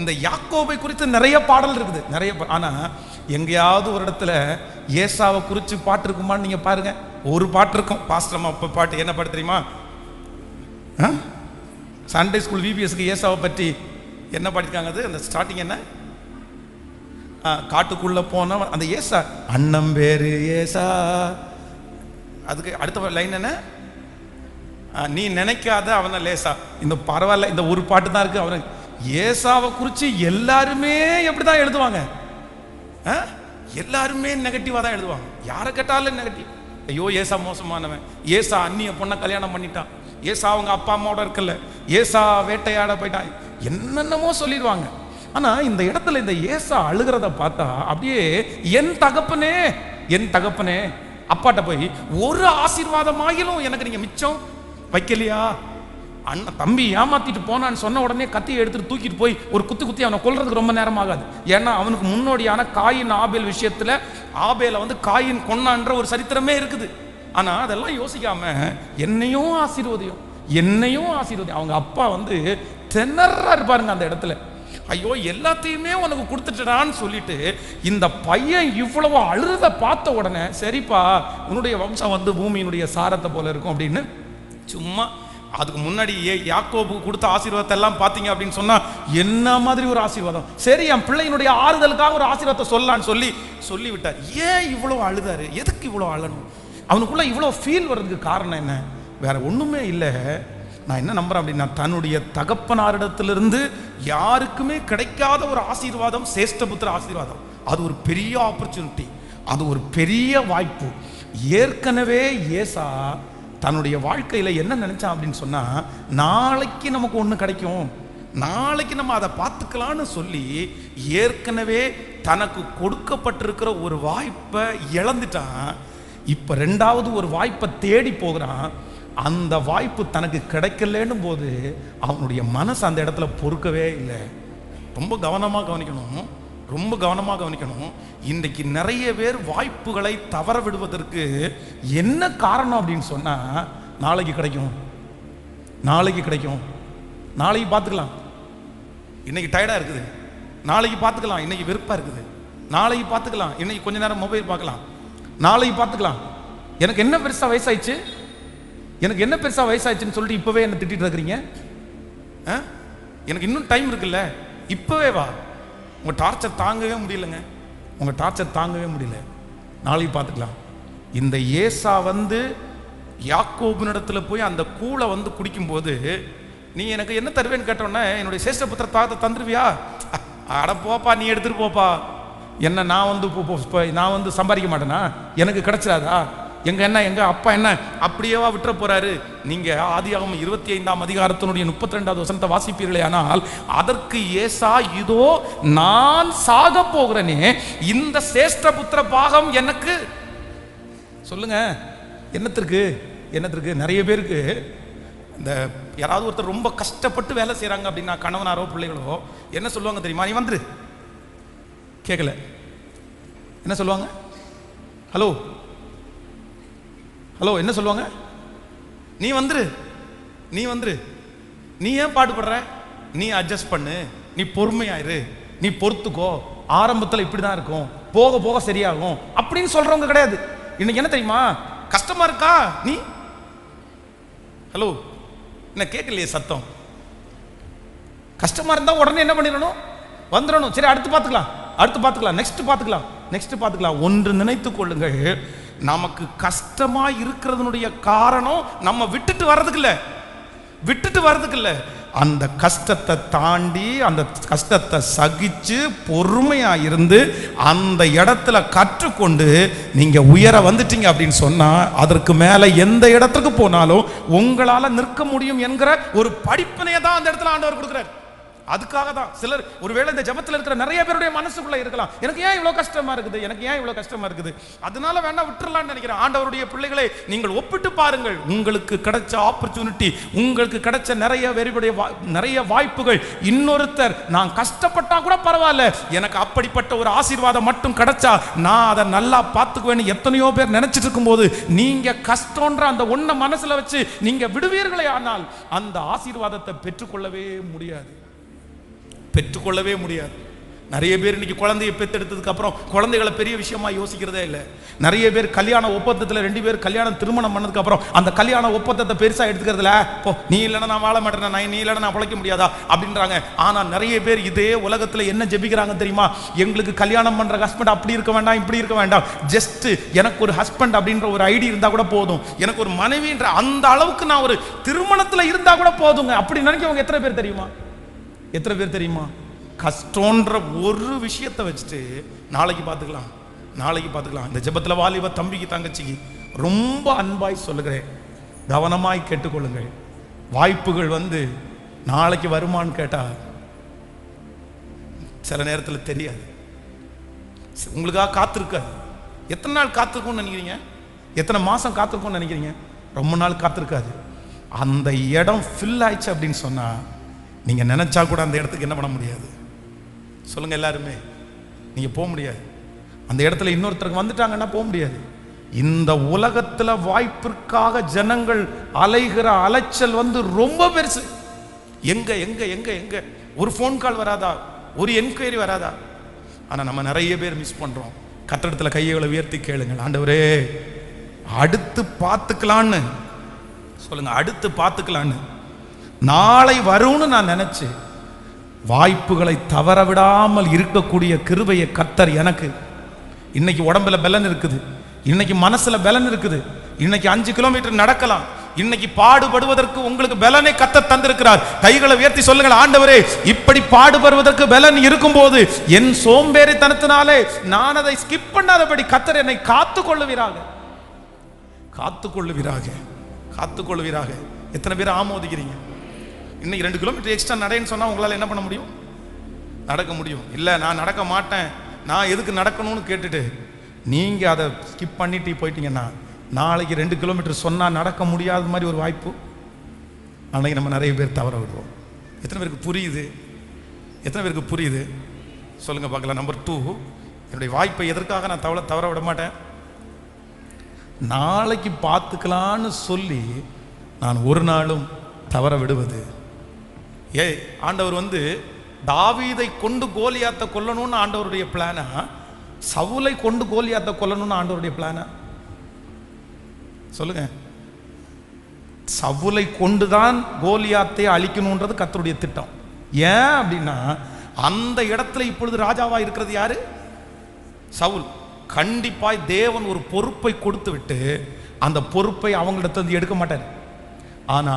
இந்த யாக்கோபை குறித்து நிறைய பாடல் இருக்குது, நிறைய. ஆனால் எங்கேயாவது ஒரு இடத்துல ஏசாவை குறித்து பாட்டு இருக்குமான்னு நீங்கள் பாருங்க. ஒரு பாட்டு இருக்கும். பாஸ்டர்மா பாட்டு என்ன பாட்டு தெரியுமா? சண்டே ஸ்கூல் விபிஎஸ்க்கு ஏசாவை பற்றி என்ன பாடிருக்காங்க? அது அந்த ஸ்டார்டிங் என்ன? காட்டுக்குள்ள போன அந்த ஏசா அண்ணம் பேரு ஏசா. அதுக்கு அடுத்த லைன் என்ன? நீ நினைக்காத அவனை லேசா. இந்த பரவாயில்ல, இந்த ஒரு பாட்டு தான் இருக்கு. அவனுக்கு ஏசாவை குறித்து எல்லாருமே எப்படி தான் எழுதுவாங்க? எல்லாருமே நெகட்டிவாக தான் எழுதுவாங்க. யாரை கேட்டாலும் நெகட்டிவ். ஐயோ ஏசா மோசமானவன், ஏசா அந்நிய பொண்ணை கல்யாணம் பண்ணிட்டான், ஏசா அவங்க அப்பா அம்மாவோட இருக்கல, ஏசா வேட்டையாட போயிட்டான், என்னென்னமோ சொல்லிடுவாங்க. ஆனால் இந்த இடத்துல இந்த ஏசா அழுகிறத பார்த்தா அப்படியே என் தகப்பனே அப்பாட்ட போய் ஒரு ஆசீர்வாதமாகிலும் எனக்கு நீங்கள் மிச்சம் வைக்கலையா? அண்ணன் தம்பி ஏமாத்திட்டு போனான்னு சொன்ன உடனே கத்தியை எடுத்துட்டு தூக்கிட்டு போய் ஒரு குத்தி அவனை கொல்றதுக்கு ரொம்ப நேரம் ஆகாது. ஏன்னா அவனுக்கு முன்னோடியான காயின் ஆபேல் விஷயத்துல ஆபேலை வந்து காயின் கொன்னான்ற ஒரு சரித்திரமே இருக்குது. ஆனா அதெல்லாம் யோசிக்காம என்னையும் ஆசீர்வதியும். அவங்க அப்பா வந்து திணறா இருப்பாருங்க அந்த இடத்துல. ஐயோ எல்லாத்தையுமே உனக்கு கொடுத்துட்டான்னு சொல்லிட்டு இந்த பையன் இவ்வளவு அழுத பார்த்த உடனே, சரிப்பா உன்னுடைய வம்சம் வந்து பூமியினுடைய சாரத்தை போல இருக்கும் அப்படின்னு சும்மா. அதுக்கு முன்னாடி யாக்கோபுக்கு கொடுத்த ஆசீர்வாதத்தை எல்லாம் பார்த்தீங்க அப்படின்னு சொன்னா என்ன மாதிரி ஒரு ஆசீர்வாதம். சரி என் பிள்ளையினுடைய ஆறுதலுக்காக ஒரு ஆசீர்வாதத்தை சொல்லலான்னு சொல்லி விட்டார். ஏன் இவ்வளவு அழுதாரு? எதுக்கு இவ்வளவு அழணும்? அவனுக்குள்ள இவ்வளவு ஃபீல் வர்றதுக்கு காரணம் என்ன? வேற ஒண்ணுமே இல்லை. நான் என்ன நம்புறேன் அப்படின்னா, தன்னுடைய தகப்பனாரிடத்திலிருந்து யாருக்குமே கிடைக்காத ஒரு ஆசீர்வாதம் சேஷ்டபுத்திர ஆசீர்வாதம். அது ஒரு பெரிய ஆப்பர்ச்சுனிட்டி, அது ஒரு பெரிய வாய்ப்பு. ஏற்கனவே ஏசா தன்னுடைய வாழ்க்கையில் என்ன நினைச்சான் அப்படின்னு சொன்னா, நாளைக்கு நமக்கு ஒன்று கிடைக்கும், நாளைக்கு நம்ம அதை பார்த்துக்கலான்னு சொல்லி ஏற்கனவே தனக்கு கொடுக்கப்பட்டிருக்கிற ஒரு வாய்ப்பை இழந்துட்டான். இப்போ ரெண்டாவது ஒரு வாய்ப்பை தேடி போகிறான். அந்த வாய்ப்பு தனக்கு கிடைக்கலன்னு போது அவனுடைய மனசு அந்த இடத்துல பொறுக்கவே இல்லை. ரொம்ப கவனமாக கவனிக்கணும். இன்றைக்கு நிறைய பேர் வாய்ப்புகளை தவற விடுவதற்கு என்ன காரணம் அப்படின்னு சொன்னா, நாளைக்கு கிடைக்கும், நாளைக்கு கிடைக்கும், நாளைக்கு பார்த்துக்கலாம், இன்னைக்கு டயர்டாக இருக்குது, நாளைக்கு பார்த்துக்கலாம், இன்னைக்கு வெறுப்பாக இருக்குது, நாளைக்கு பார்த்துக்கலாம், இன்னைக்கு கொஞ்ச நேரம் மொபைல் பார்க்கலாம், நாளைக்கு பார்த்துக்கலாம். எனக்கு என்ன பெருசாக வயசாயிடுச்சு, எனக்கு என்ன பெருசாக வயசாயிடுச்சுன்னு சொல்லிட்டு இப்போவே என்ன திட்டிட்டு இருக்கிறீங்க? எனக்கு இன்னும் டைம் இருக்குல்ல, இப்போவே வா. உங்கள் டார்ச்சர் தாங்கவே முடியலைங்க, உங்கள் டார்ச்சர் தாங்கவே முடியல, நாளைக்கு பார்த்துக்கலாம். இந்த ஏசா யாக்கோபினிடத்தில் போய் அந்த கூளை குடிக்கும்போது, நீ எனக்கு என்ன தருவேன்னு கேட்டோன்னே, என்னுடைய சேஷ்ட புத்திர தாகத்தை தந்துருவியா? அட போப்பா, நீ எடுத்துட்டு போப்பா, என்ன நான் சம்பாதிக்க மாட்டேனா, எனக்கு கிடைச்சிடாதா, எங்க அப்பா என்ன அப்படியேவா விட்டுற போறாரு? நீங்க ஆதியாகமம் 25ஆம் அதிகாரத்தினுடைய 32வது வசனத்தை வாசிப்பீர்களே, ஆனால் அதற்கு ஏசா, இதோ நான் சாக போகிறேனே, இந்த சேஷ்ட புத்திர பாகம் எனக்கு சொல்லுங்க. என்னத்திற்கு நிறைய பேருக்கு இந்த யாராவது ஒருத்தர் ரொம்ப கஷ்டப்பட்டு வேலை செய்யறாங்க அப்படின்னா, கணவனாரோ பிள்ளைகளோ என்ன சொல்லுவாங்க தெரியுமா? நீ வந்துரு. கேட்கல, என்ன சொல்லுவாங்க? ஹலோ என்ன சொல்லுவாங்க? நீ வந்துரு, நீ ஏன் பாடுபடுற, நீ அட்ஜஸ்ட் பண்ணு, நீ பொறுமையாயிரு, நீ பொறுத்துக்கோ, ஆரம்பத்தில் இப்படிதான் இருக்கும், போக போக சரியாகும் அப்படின்னு சொல்றவங்க கிடையாது. இன்னைக்கு என்ன தெரியுமா? கஷ்டமா இருக்கா, நீ ஹலோ என்ன கேட்கலையே சத்தம்? கஷ்டமா இருந்தா உடனே என்ன பண்ணிடணும்? வந்துடணும். சரி, அடுத்து பார்த்துக்கலாம், நெக்ஸ்ட் பார்த்துக்கலாம். ஒன்று நினைத்துக் கொள்ளுங்கள், நமக்கு கஷ்டமா இருக்கிறதுனுடைய காரணம் நம்ம விட்டுட்டு வர்றதுக்கு இல்ல, அந்த கஷ்டத்தை தாண்டி, அந்த கஷ்டத்தை சகிச்சு பொறுமையா இருந்து அந்த இடத்துல கற்றுக்கொண்டு நீங்க உயர வந்துட்டீங்க அப்படின்னு சொன்னா, அதற்கு மேல எந்த இடத்துக்கு போனாலும் உங்களால நிற்க முடியும் என்கிற ஒரு படிப்பினையை தான் அந்த இடத்துல ஆண்டவர் கொடுக்கிறார். அதுக்காக தான் சிலர் ஒருவேளை இந்த ஜெபத்தில் இருக்கிற நிறைய பேருடைய மனசுக்குள்ள இருக்கலாம், எனக்கு ஏன் இவ்வளவு கஷ்டமா இருக்குது, அதனால வேணா விட்டுறலாம்னு நினைக்கிறேன். ஆண்டவருடைய பிள்ளைகளை நீங்கள் ஒப்பிட்டு பாருங்கள். உங்களுக்கு கிடைச்ச ஆப்பர்ச்சுனிட்டி, உங்களுக்கு கிடைச்ச நிறைய வாய்ப்புகள், இன்னொருத்தர் நான் கஷ்டப்பட்டா கூட பரவாயில்ல, எனக்கு அப்படிப்பட்ட ஒரு ஆசீர்வாதம் மட்டும் கிடைச்சா நான் அதை நல்லா பார்த்துக்குவேன்னு எத்தனையோ பேர் நினைச்சிட்டு இருக்கும்போது, நீங்க கஷ்டம்ன்ற அந்த ஒன்ன மனசுல வச்சு நீங்க விடுவீர்களே, ஆனால் அந்த ஆசீர்வாதத்தை பெற்றுக்கொள்ளவே முடியாது. நிறைய பேர் இன்னைக்கு குழந்தையை பெற்றெடுத்ததுக்கு அப்புறம் குழந்தைகளை பெரிய விஷயமா யோசிக்கிறதே இல்லை. நிறைய பேர் கல்யாண ஒப்பந்தத்தில் 2 பேர் திருமணம் பண்ணதுக்கு அப்புறம் அந்த கல்யாண ஒப்பந்தத்தை பெருசா எடுத்துக்கிறதுல, நீ இல்லைன்னா நான் வாழ மாட்டேன், நீ இல்லைன்னா நான் பிழைக்க முடியாதா அப்படின்றாங்க. ஆனா நிறைய பேர் இதே உலகத்துல என்ன ஜெபிக்கிறாங்க தெரியுமா? எங்களுக்கு கல்யாணம் பண்ற ஹஸ்பண்ட் அப்படி இருக்க வேண்டாம், இப்படி இருக்க வேண்டாம், ஜஸ்ட் எனக்கு ஒரு ஹஸ்பண்ட் அப்படின்ற ஒரு ஐடி இருந்தா கூட போதும், எனக்கு ஒரு மனைவின்ற அந்த அளவுக்கு நான் ஒரு திருமணத்துல இருந்தா கூட போதுங்க அப்படி நினைக்கிறவங்க எத்தனை பேர் தெரியுமா? கஷ்டன்ற ஒரு விஷயத்தை வச்சுட்டு நாளைக்கு பார்த்துக்கலாம். இந்த ஜெபத்தில் வாலிப தம்பிக்கு தங்கச்சிக்கு ரொம்ப அன்பாய் சொல்லுகிறேன், கவனமாய் கேட்டுக்கொள்ளுங்கள். வாய்ப்புகள் நாளைக்கு வருமானு கேட்டா சில நேரத்தில் தெரியாது, உங்களுக்காக காத்திருக்காது. எத்தனை நாள் காத்திருக்கும்னு நினைக்கிறீங்க? எத்தனை மாசம் காத்திருக்கும்னு நினைக்கிறீங்க? ரொம்ப நாள் காத்திருக்காது. அந்த இடம் ஃபில் ஆயிடுச்சு அப்படின்னு சொன்னா நீங்க நினைச்சா கூட அந்த இடத்துக்கு என்ன பண்ண முடியாது? சொல்லுங்க எல்லாருமே, நீங்க போக முடியாது. அந்த இடத்துல இன்னொருத்தருக்கு வந்துட்டாங்கன்னா போக முடியாது. இந்த உலகத்துல வாய்ப்பிற்காக ஜனங்கள் அலைகிற அலைச்சல் ரொம்ப பெருசு. எங்க ஒரு ஃபோன் கால் வராதா, ஒரு என்கொயரி வராதா? ஆனா நம்ம நிறைய பேர் மிஸ் பண்றோம். கட்டடத்துல கைகளை உயர்த்தி கேளுங்கள், ஆண்டவரே அடுத்து பார்த்துக்கலான்னு சொல்லுங்க. அடுத்து பார்த்துக்கலான்னு நாளை வரும்னு நான் நினைச்சு வாய்ப்புகளை தவற விடாமல் இருக்கக்கூடிய கிருபையை கர்த்தர் எனக்கு இன்னைக்கு உடம்புல பலன் இருக்குது, இன்னைக்கு மனசுல பலன் இருக்குது, இன்னைக்கு 5 கிலோமீட்டர் நடக்கலாம், இன்னைக்கு பாடுபடுவதற்கு உங்களுக்கு பலனை கர்த்தர் தந்திருக்கிறார். கைகளை உயர்த்தி சொல்லுங்கள், ஆண்டவரே இப்படி பாடுபடுவதற்கு பலன் இருக்கும் போது என் சோம்பேறித்தனத்தினாலே நான் அதை ஸ்கிப் பண்ணாதபடி கர்த்தர் என்னை காத்துக்கொள்ளுவீராக. எத்தனை பேர் ஆமோதிக்கிறீங்க? இன்னைக்கு 2 கிலோமீட்டர் எக்ஸ்ட்ரா நடன்னு சொன்னா உங்களால் என்ன பண்ண முடியும்? நடக்க முடியும். இல்லை நான் நடக்க மாட்டேன், நான் எதுக்கு நடக்கணும்னு கேட்டுட்டு நீங்க அதை ஸ்கிப் பண்ணிட்டு போயிட்டீங்கன்னா நாளைக்கு 2 கிலோமீட்டர் சொன்னா நடக்க முடியாத மாதிரி ஒரு வாய்ப்பு அன்னைக்கு நம்ம நிறைய பேர் தவற விடுவோம். எத்தனை பேருக்கு புரியுது? சொல்லுங்க பார்க்கலாம். நம்பர் 2, என்னுடைய வாய்ப்பை எதற்காக நான் தவற விட மாட்டேன்? நாளைக்கு பார்த்துக்கலான்னு சொல்லி நான் ஒரு நாளும் தவற விடுவது. ஆண்டவர் வந்து தாவீதை கொண்டு கோலியாத்தை கொல்லணும்னு ஆண்டவருடைய பிளானா, சவுலை கொண்டு கோலியாத்தை கொல்லணும்னு ஆண்டவருடைய பிளானா? சொல்லுங்க. சவுலை கொண்டுதான் கோலியாத்தை அழிக்கணும்ன்றது கர்த்தருடைய திட்டம். ஏன் அப்படின்னா, அந்த இடத்துல இப்பொழுது ராஜாவா இருக்கிறது யாரு? சவுல். கண்டிப்பாய் தேவன் ஒரு பொறுப்பை கொடுத்து விட்டு அந்த பொறுப்பை அவங்களிடத்துல எடுக்க மாட்டார். ஆனா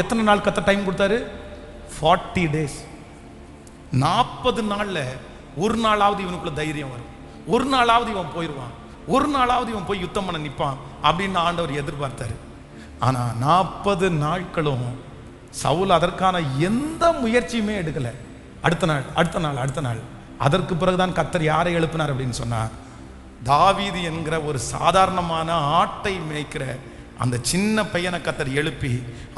எத்தனை நாள் கர்த்தர் டைம் கொடுத்தாரு? 40 days. 40 நாள்ல ஒரு நாளாவது இவனுக்குள்ள தைரியம் வரும், ஒரு நாளாவது இவன் போயிடுவான், ஒரு நாளாவது இவன் போய் யுத்தம் பண்ண நிற்பான் அப்படின்னு ஆண்டவர் எதிர்பார்த்தாரு. ஆனா 40 நாட்களும் சவுல் அதற்கான எந்த முயற்சியுமே எடுக்கல. அடுத்த நாள் அதற்கு பிறகுதான் கர்த்தர் யாரை எழுப்பினார் அப்படின்னு சொன்னா, தாவீது என்கிற ஒரு சாதாரணமான ஆட்டை மேய்க்கிற அந்த சின்ன பையனை கர்த்தர் எழுப்பி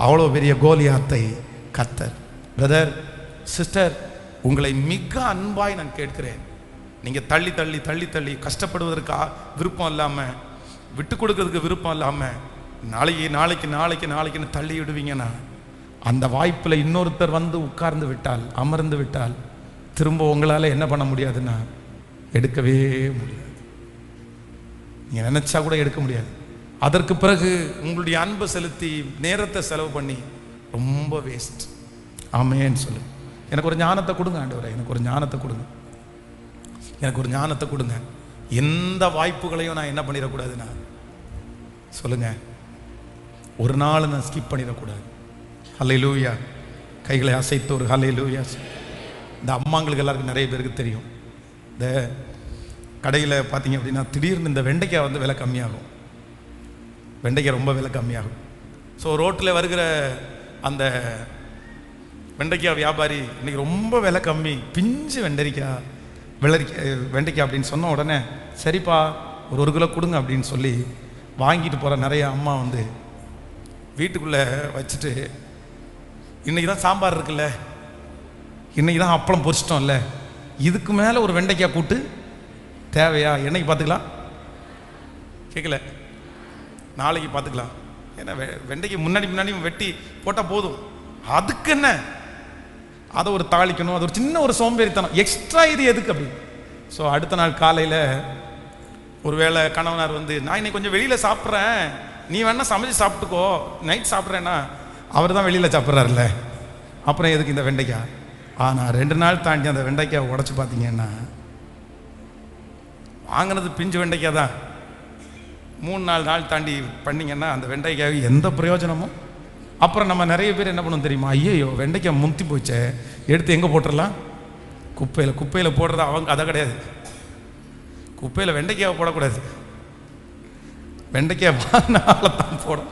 அவ்வளோ பெரிய கோலியாத்தை கர்த்தர். பிரதர், சிஸ்டர், உங்களை மிக அன்பாய் நான் கேட்கிறேன். நீங்க தள்ளி தள்ளி தள்ளி தள்ளி கஷ்டப்படுவதற்கு விருப்பம் இல்லாம, விட்டு கொடுக்கறதுக்கு விருப்பம் இல்லாம நாளைக்குன்னு தள்ளி விடுவீங்கன்னா, அந்த வாய்ப்புல இன்னொருத்தர் வந்து உட்கார்ந்து விட்டால், அமர்ந்து விட்டால், திரும்ப உங்களால என்ன பண்ண முடியாதுன்னா எடுக்கவே முடியாது. நீங்க நினைச்சா கூட எடுக்க முடியாது. அதற்கு பிறகு உங்களுடைய அன்பை செலுத்தி நேரத்தை செலவு பண்ணி ரொம்ப வேஸ்ட். ஆமேன்னு சொல்லு. எனக்கு ஒரு ஞானத்தை கொடுங்க ஆண்டவரே, எனக்கு ஒரு ஞானத்தை கொடுங்க, எனக்கு ஒரு ஞானத்தை கொடுங்க. எந்த வாய்ப்புகளையும் நான் என்ன பண்ணிடக்கூடாதுண்ணா சொல்லுங்க, ஒரு நாள் நான் ஸ்கிப் பண்ணிடக்கூடாது. ஹல்லேலூயா. கைகளை அசைத்து ஒரு ஹல்லேலூயா. இந்த அம்மாங்களுக்கு எல்லாருக்கும் நிறைய பேருக்கு தெரியும், இந்த கடையில் பார்த்தீங்க அப்படின்னா திடீர்னு இந்த வெண்டைக்காய் வந்து விலை கம்மியாகும். வெண்டைக்காய் ரொம்ப விலை கம்மியாகும். ஸோ ரோட்டில் வருகிற அந்த வெண்டைக்காய் வியாபாரி இன்னைக்கு ரொம்ப விலை கம்மி, பிஞ்சு வெண்டைக்காய் அப்படின்னு சொன்ன உடனே சரிப்பா ஒரு கிலோ கொடுங்க அப்படின்னு சொல்லி வாங்கிட்டு போகிற நிறைய அம்மா வந்து வீட்டுக்குள்ளே வச்சுட்டு, இன்றைக்கி தான் சாம்பார் இருக்குல்ல, இன்றைக்கி தான் அப்பளம் பொரிச்சிட்டோம்ல, இதுக்கு மேலே ஒரு வெண்டைக்காய் கூட்டு தேவையா? என்னைக்கு பார்த்துக்கலாம்? கேட்கல, நாளைக்கு பார்த்துக்கலாம். ஏன்னா வெண்டைக்கு முன்னாடி வெட்டி போட்டால் போதும். அதுக்கு என்ன, அதை ஒரு தாளிக்கணும், அது ஒரு சின்ன ஒரு சோம்பேறித்தனம் எக்ஸ்ட்ரா, இது எதுக்கு அப்படி? ஸோ அடுத்த நாள் காலையில் ஒருவேளை கணவனார் வந்து, நான் இன்னைக்கு கொஞ்சம் வெளியில் சாப்பிட்றேன், நீ வேணா சமைச்சு சாப்பிட்டுக்கோ, நைட் சாப்பிட்றேன்னா அவர் தான் வெளியில் சாப்பிட்றாருல்ல, அப்புறம் எதுக்கு இந்த வெண்டைக்காய்? ஆனால் 2 நாள் தாண்டி அந்த வெண்டைக்காய் உடச்சி பார்த்தீங்கன்னா, வாங்கினது பிஞ்சு வெண்டைக்காய் தான், 3-4 நாள் தாண்டி பண்ணிங்கன்னா அந்த வெண்டைக்காய் எந்த பிரயோஜனமும். அப்புறம் நம்ம நிறைய பேர் என்ன பண்ணணும் தெரியுமா? ஐயோ வெண்டைக்காய் முத்தி போச்சே, எடுத்து எங்கே போட்டுடலாம்? குப்பையில் போடுறது அவங்க அதை கிடையாது. குப்பையில் வெண்டைக்காய் போடக்கூடாது, வெண்டைக்காய் வாங்கினால தான் போடும்.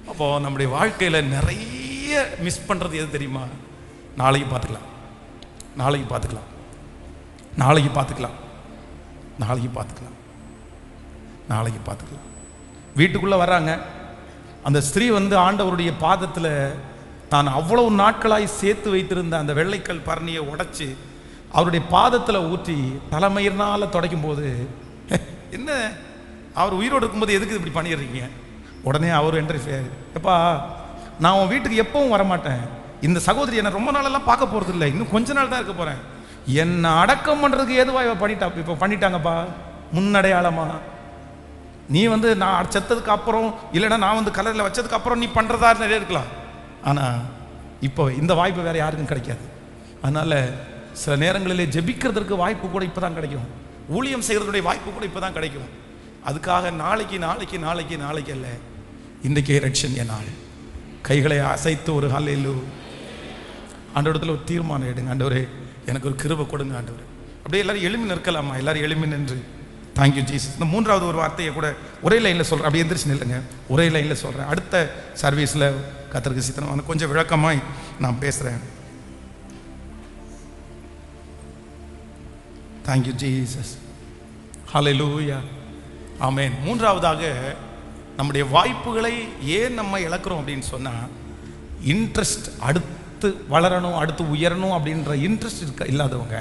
அப்போது நம்முடைய வாழ்க்கையில் நிறைய மிஸ் பண்ணுறது எது தெரியுமா? நாளைக்கு பார்த்துக்கலாம், நாளைக்கு பார்த்துக்கலாம், நாளைக்கு பார்த்துக்கலாம், நாளைக்கு பார்த்துக்கலாம், நாளைக்கு பார்த்துக்கலாம். வீட்டுக்குள்ளே வராங்க, அந்த ஸ்திரீ வந்து ஆண்டவருடைய பாதத்தில் தான் அவ்வளவு நாட்களாய் சேர்த்து வைத்திருந்த அந்த வெள்ளைக்கல் பரணியை உடைச்சி அவருடைய பாதத்தில் ஊற்றி தலைமயிர்னால் துடைக்கும் போது, என்ன அவர் உயிரோடு இருக்கும்போது எதுக்கு இப்படி பண்ணிடுறீங்க? உடனே அவர் என்ட்ரி, எப்பா நான் உன் வீட்டுக்கு எப்பவும் வரமாட்டேன், இந்த சகோதரி என்னை ரொம்ப நாளெல்லாம் பார்க்க போகிறது இல்லை, இன்னும் கொஞ்ச நாள் தான் இருக்க போகிறேன், என்னை அடக்கம் பண்ணுறதுக்கு ஏதுவா இவ இப்போ பண்ணிட்டாங்கப்பா, முன்னடையாளமா. நீ வந்து நான் செத்ததுக்கு அப்புறம், இல்லைன்னா நான் வந்து கலரில் வச்சதுக்கு அப்புறம் நீ பண்ணுறதா நிறைய இருக்கலாம், ஆனால் இப்போ இந்த வாய்ப்பு வேறு யாருக்கும் கிடைக்காது. அதனால் சில நேரங்களிலே ஜெபிக்கிறதுக்கு வாய்ப்பு கூட இப்போ தான் கிடைக்கும், ஊழியம் செய்கிறதுடைய வாய்ப்பு கூட இப்போ தான் கிடைக்கும். அதுக்காக நாளைக்கு நாளைக்கு நாளைக்கு நாளைக்கு அல்ல, இன்றைக்கே ரட்சணிய நாள். கைகளை அசைத்து ஒரு ஹல்லேலூயா. ஆண்டவரிடத்தில் ஒரு தீர்மானம் எடுங்க, ஆண்டவரே எனக்கு ஒரு கிருபை கொடுங்க ஆண்டவரே. அப்படியே எல்லாரும் எழுமி நிற்கலாமா? எல்லாரும் எழுமி நின்று தேங்க்யூ ஜீசஸ். இந்த 3வது ஒரு வார்த்தையை கூட ஒரே லைனில் சொல்கிறேன், அப்படியே எந்திரிச்சு நில்லுங்க, ஒரே லைனில் சொல்கிறேன். அடுத்த சர்வீஸில் கர்த்தருக்கு சித்தம் கொஞ்சம் விளக்கமாய் நான் பேசுகிறேன். Thank you Jesus. ஹல்லேலூயா. ஆமென். 3வதாக நம்முடைய வாய்ப்புகளை ஏன் நம்ம இழக்கிறோம் அப்படின்னு சொன்னால், இன்ட்ரெஸ்ட், அடுத்து வளரணும், அடுத்து உயரணும் அப்படின்ற இன்ட்ரெஸ்ட் இல்லாதவங்க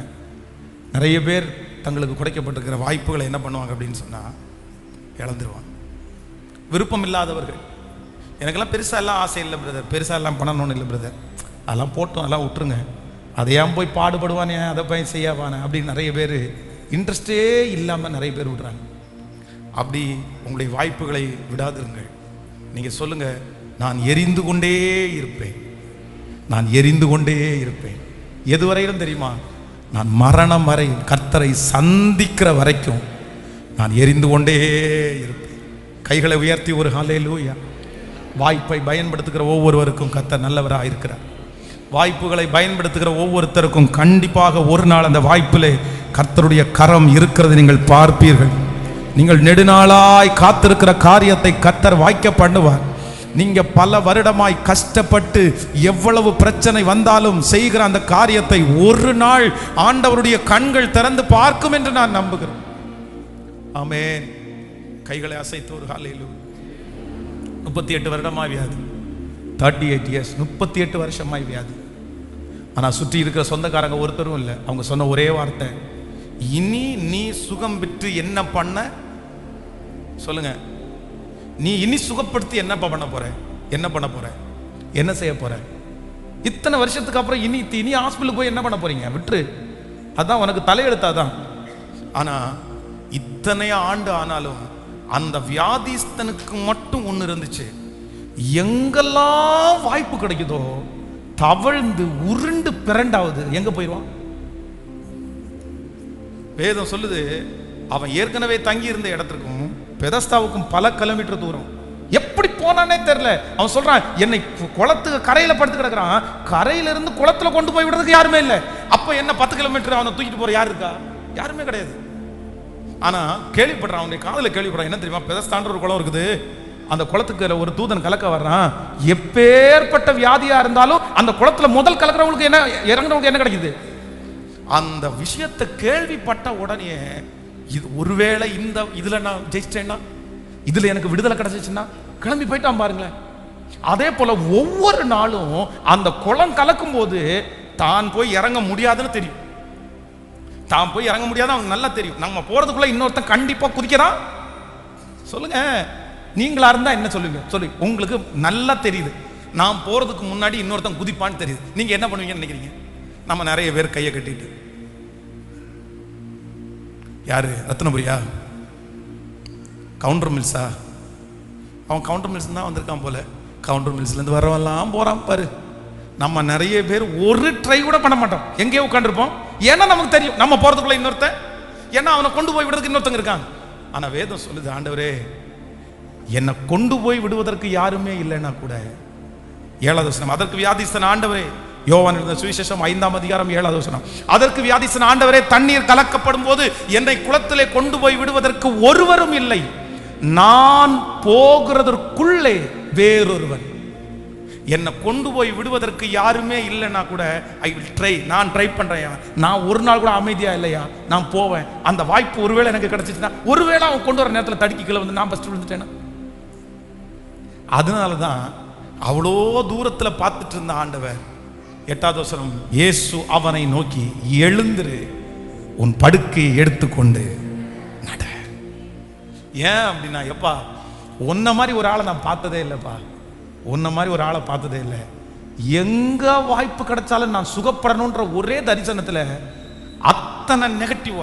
நிறைய பேர் தங்களுக்கு குறைக்கப்பட்டிருக்கிற வாய்ப்புகளை என்ன பண்ணுவாங்க அப்படின்னு சொன்னால் இழந்துருவாங்க. விருப்பம் இல்லாதவர்கள், எனக்கெல்லாம் பெருசாக எல்லாம் ஆசை இல்லை பிரதர், பெருசாக எல்லாம் பண்ணணும்னு இல்லை பிரதர், அதெல்லாம் போட்டோம், அதெல்லாம் விட்டுருங்க, அதை ஏன் போய் பாடுபடுவானே, அதை போய் செய்யவானே அப்படின்னு நிறைய பேர் இன்ட்ரெஸ்டே இல்லாமல் நிறைய பேர் விடுறாங்க. அப்படி உங்களுடைய வாய்ப்புகளை விடாதிருங்கள். நீங்கள் சொல்லுங்கள், நான் எரிந்து கொண்டே இருப்பேன், நான் எரிந்து கொண்டே இருப்பேன். எதுவரையிலும் தெரியுமா? நான் மரணம் வரை கர்த்தரை சந்திக்கிற வரைக்கும் நான் எரிந்து கொண்டே இருப்பேன். கைகளை உயர்த்தி ஒரு ஹல்லேலூயா. வாய்ப்பை பயன்படுத்துகிற ஒவ்வொருவருக்கும் கர்த்தர் நல்லவராக இருக்கிறார். வாய்ப்புகளை பயன்படுத்துகிற ஒவ்வொருத்தருக்கும் கண்டிப்பாக ஒரு நாள் அந்த வாய்ப்பிலே கர்த்தருடைய கரம் இருக்கிறது நீங்கள் பார்ப்பீர்கள். நீங்கள் நெடுநாளாய் காத்திருக்கிற காரியத்தை கர்த்தர் வாய்க்க பண்ணுவார். நீங்க பல வருடமாய் கஷ்டப்பட்டு எவ்வளவு பிரச்சனை வந்தாலும் செய்கிற அந்த காரியத்தை ஒரு நாள் ஆண்டவருடைய கண்கள் திறந்து பார்க்கும் என்று நான் நம்புகிறேன். ஆமென். கைகளை அசைத்து ஒரு ஹல்லேலூயா. 38 வருடமாய் வியாதி, 38 இயர்ஸ், 38 வருஷமாய் வியாதி. ஆனா சுற்றி இருக்கிற சொந்தக்காரங்க ஒருத்தரும் இல்லை. அவங்க சொன்ன ஒரே வார்த்தை, இனி நீ சுகம் பெற்று என்ன பண்ண சொல்லுங்க, நீ இனி சுகப்படுத்தி என்ன பண்ண போற, என்ன பண்ண போற, என்ன செய்ய போற? இத்தனை வருஷத்துக்கு அப்புறம் இனி ஹாஸ்பிட்டலுக்கு போய் என்ன பண்ண போறீங்க? விட்டுரு, அதான் உனக்கு தலையெழுத்தாதான். ஆனா இத்தனை ஆண்டு ஆனாலும் அந்த வியாதிஸ்தனுக்கு மட்டும் ஒண்ணு இருந்துச்சு, எங்கெல்லாம் வாய்ப்பு கிடைக்குதோ தவழ்ந்து உருண்டு பிறண்டாவது எங்க போயிடுவான். வேதம் சொல்லுது, அவன் ஏற்கனவே தங்கி இருந்த இடத்துக்கும் பெதஸ்தாவுக்கும் பல கிலோமீட்டர் தூரம். எப்படி போனானே தெரியல. அவன் சொல்றான், என்னை குளத்துக்கு கரையில படுத்து கிடக்குறான், கரையில இருந்து குளத்துல கொண்டு போய் விடுறதுக்கு யாருமே இல்லை. அப்ப என்ன 10 கிலோமீட்டர் அவனை தூக்கிட்டு போற யாரு இருக்கா? யாருமே கிடையாது. ஆனா கேள்விப்படுறான், அவனுடைய காதல கேள்விப்படுறான், என்ன தெரியுமா? பெதஸ்தான்ற ஒரு குளம் இருக்குது, அந்த குளத்துக்கு ஒரு தூதன் கலக்க வர்றான். எப்பேற்பட்ட வியாதியா இருந்தாலும் அந்த குளத்துல முதல் கலக்கிறவங்களுக்கு என்ன, இறங்குறவங்களுக்கு என்ன கிடைக்குது? அந்த விஷயத்தை கேள்விப்பட்ட உடனே, இது ஒருவேளை இந்த இதுல நான் ஜெயிச்சிட்டேன்னா, இதுல எனக்கு விடுதலை கிடைச்சிச்சுன்னா கிளம்பி போயிட்டான் பாருங்களேன். அதே போல ஒவ்வொரு நாளும் அந்த குளம் கலக்கும் போது தான் போய் இறங்க முடியாதுன்னு தெரியும். தான் போய் இறங்க முடியாது அவனுக்கு நல்லா தெரியும். நம்ம போறதுக்குள்ள இன்னொருத்தன் கண்டிப்பா குதிக்கிறான். சொல்லுங்க, நீங்களா இருந்தா என்ன சொல்லுங்க? சொல்லி உங்களுக்கு நல்லா தெரியுது, நான் போறதுக்கு முன்னாடி இன்னொருத்தன் குதிப்பான்னு தெரியுது. நீங்க என்ன பண்ணுவீங்கன்னு நினைக்கிறீங்க? நம்ம நிறைய பேர் கையை கட்டிட்டு, யாரு? ரத்னபுரியா? கவுண்டர் மில்ஸா? அவன் கவுண்டர் மில்ஸ் தான் வந்திருக்கான் போல. கவுண்டர் மில்ஸ்லேருந்து வரவெல்லாம் போறான் பாரு. நம்ம நிறைய பேர் ஒரு ட்ரை கூட பண்ண மாட்டோம், எங்கேயோ உட்காந்துருப்போம். ஏன்னா நமக்கு தெரியும் நம்ம போறதுக்குள்ள இன்னொருத்தன், ஏன்னா அவனை கொண்டு போய் விடுறதுக்கு இன்னொருத்தங்க இருக்காங்க. ஆனா வேதம் சொல்லுது, ஆண்டவரே என்னை கொண்டு போய் விடுவதற்கு யாருமே இல்லைன்னா கூட, 7வது வசனம், அதற்கு வியாதிஸ்தன் ஆண்டவரே, யோவான் எழுதின சுவிசேஷம் 5ஆம் அதிகாரம் 7வது வசனம், அதற்கு வியாதிஸ்தன் ஆண்டவரே, தண்ணீர் கலக்கப்படும் போது என்னை குளத்திலே கொண்டு போய் விடுவதற்கு ஒருவரும் இல்லை, நான் போகிறதற்குள்ளே வேறொருவன். என்னை கொண்டு போய் விடுவதற்கு யாருமே இல்லைன்னா கூட ஐ வில் ட்ரை, நான் ட்ரை பண்றேன். நான் ஒரு நாள் கூட அமைதியா இல்லையா, நான் போவேன். அந்த வாய்ப்பு ஒருவேளை எனக்கு கிடைச்சிச்சுன்னா, ஒருவேளை அவன் கொண்டு வர நேரத்தில் தடுக்கி கீழே வந்து நான் ஃபர்ஸ்ட் விழுந்துட்டேன்னா. அதனாலதான் அவ்வளோ தூரத்துல பார்த்துட்டு இருந்த ஆண்டவர் 8வது வசனம், இயேசு அவனை நோக்கி, எழுந்திரு, உன் படுக்கையை எடுத்துக்கொண்டு நட. ஏன் அப்படின்னா, எப்பா உன்ன மாதிரி ஒரு ஆளை நான் பார்த்ததே இல்லைப்பா, உன்ன மாதிரி ஒரு ஆளை பார்த்ததே இல்லை. எங்க வாய்ப்பு கிடைச்சாலும் நான் சுகப்படணுன்ற ஒரே தரிசனத்துல அத்தனை நெகட்டிவ்,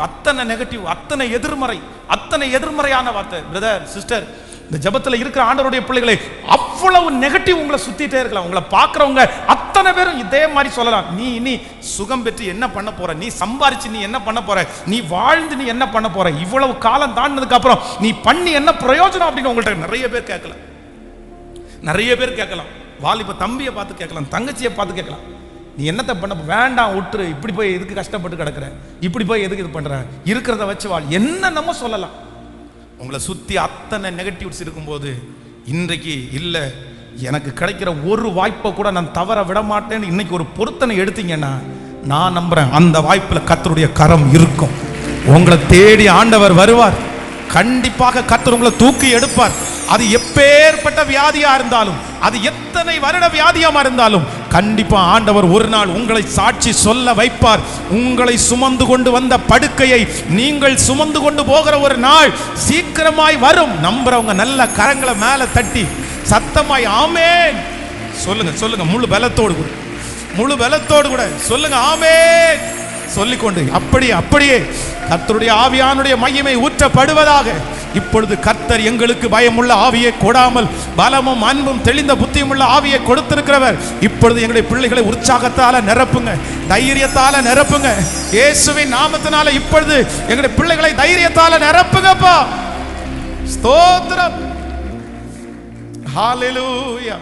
அத்தனை எதிர்மறையான வார்த்தை. பிரதர், சிஸ்டர், இந்த ஜபத்துல இருக்கிற ஆண்டவருடைய பிள்ளைகளை, அவ்வளவு நெகட்டிவ் உங்களை சுத்திட்டே இருக்கலாம். உங்களை பார்க்கறவங்க அத்தனை பேரும் இதே மாதிரி சொல்லலாம், நீ சுகம் பெற்று என்ன பண்ண போற, நீ சம்பாரிச்சு நீ என்ன பண்ண போற, நீ வாழ்ந்து நீ என்ன பண்ண போற, இவ்வளவு காலம் தாண்டினதுக்கு அப்புறம் நீ பண்ணி என்ன பிரயோஜனம் அப்படின்னு உங்கள்கிட்ட நிறைய பேர் கேட்கலாம். வாலிப தம்பியை பார்த்து கேட்கலாம், தங்கச்சியை பார்த்து கேட்கலாம், நீ என்னத்தை பண்ண, வேண்டாம் விட்டுரு, இப்படி போய் எதுக்கு கஷ்டப்பட்டு கிடக்குற, இப்படி போய் எதுக்கு இது பண்ற, இருக்கிறத வச்சு வாழ், என்ன நம்ம சொல்லலாம். உங்களை சுத்தி அத்தனை நெகட்டிவ்ஸ் இருக்கும்போது, இன்றைக்கு இல்லை எனக்கு கிடைக்கிற ஒரு வாய்ப்பை கூட நான் தவற விட மாட்டேன்னு இன்னைக்கு ஒரு பொருத்தனை எடுத்தீங்கன்னா, நான் நம்புறேன் அந்த வாய்ப்புல கர்த்தருடைய கரம் இருக்கும். உங்களை தேடி ஆண்டவர் வருவார். கண்டிப்பாக கர்த்தர் உங்களை தூக்கி எடுப்பார். அது எப்பேற்பட்ட வியாதியா இருந்தாலும், அது எத்தனை வருட வியாதியா இருந்தாலும், கண்டிப்பா ஆண்டவர் ஒரு நாள் உங்களை சாட்சி சொல்ல வைப்பார். உங்களை சுமந்து கொண்டு வந்த படுக்கையை நீங்கள் சுமந்து கொண்டு போகிற ஒரு நாள் சீக்கிரமாய் வரும். நம்புறவங்க நல்ல கரங்களை மேல தட்டி சத்தமாய் ஆமென் சொல்லுங்க. சொல்லுங்க முழு பலத்தோடு கூட, முழு பலத்தோடு கூட சொல்லுங்க ஆமென் சொல்லிக்கொண்டு அப்படியே கர்த்தருடைய ஆவியானுடைய மகிமை ஊற்றப்படுவதாக. இப்பொழுது கர்த்தர் எங்களுக்கு பயமுள்ள ஆவியை கொடாமல் பலமும் அன்பும் தெளிந்த புத்தியும் உள்ள ஆவியை கொடுத்திருக்கிறவர். இப்பொழுது எங்களுடைய பிள்ளைகளை உற்சாகத்தால நிரப்புங்க, தைரியத்தால நிரப்புங்க. இயேசுவின் நாமத்தினால இப்பொழுது எங்களுடைய பிள்ளைகளை தைரியத்தால நிரப்புங்கப்பா. ஸ்தோத்திரம். ஹalleluya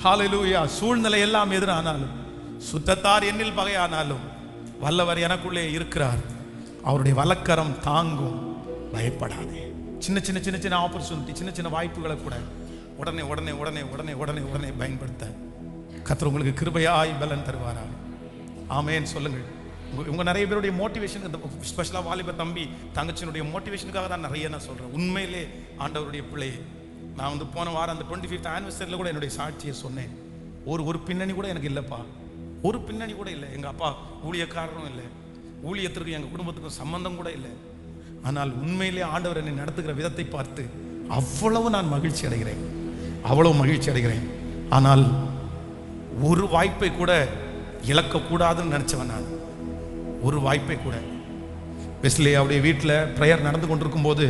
ஹalleluya. சூழ்நிலை எல்லாம் எதிரானாலும், சுத்தத்தார் என்னில் பகையானாலும், வல்லவர் எனக்குள்ளே இருக்கிறார். அவருடைய வலக்கரம் தாங்கும், பயப்படாதே. சின்ன சின்ன சின்ன சின்ன ஆப்பர்ச்சுனிட்டி, சின்ன சின்ன வாய்ப்புகளை கூட உடனே உடனே உடனே உடனே உடனே உடனே பயன்படுத்த கர்த்தர் உங்களுக்கு கிருபையாய் பலன் தருவாரா. ஆமென் சொல்லுங்கள். உங்க நிறைய பேருடைய மோட்டிவேஷன், ஸ்பெஷலாக வாலிப தம்பி தங்கச்சினுடைய மோட்டிவேஷனுக்காக தான் நிறைய நான் சொல்றேன். உண்மையிலே ஆண்டவருடைய பிள்ளையை நான் போன வாரம் அந்த 25th ஆனிவர்சரியில் கூட என்னுடைய சாட்சியை சொன்னேன். ஒரு பின்னணி கூட எனக்கு இல்லைப்பா, ஒரு பின்னணி கூட இல்லை. எங்கள் அப்பா ஊழியக்காரரும் இல்லை, ஊழியத்திற்கு எங்கள் குடும்பத்துக்கும் சம்பந்தம் கூட இல்லை. ஆனால் உண்மையிலே ஆண்டவர் என்னை நடத்துகிற விதத்தை பார்த்து அவ்வளவு நான் மகிழ்ச்சி அடைகிறேன், அவ்வளவு மகிழ்ச்சி அடைகிறேன். ஆனால் ஒரு வாய்ப்பை கூட இழக்கக்கூடாதுன்னு நினச்சவன் நான். ஒரு வாய்ப்பை கூட. வெஸ்லே அவருடைய வீட்டில் ப்ரேயர் நடந்து கொண்டிருக்கும் போது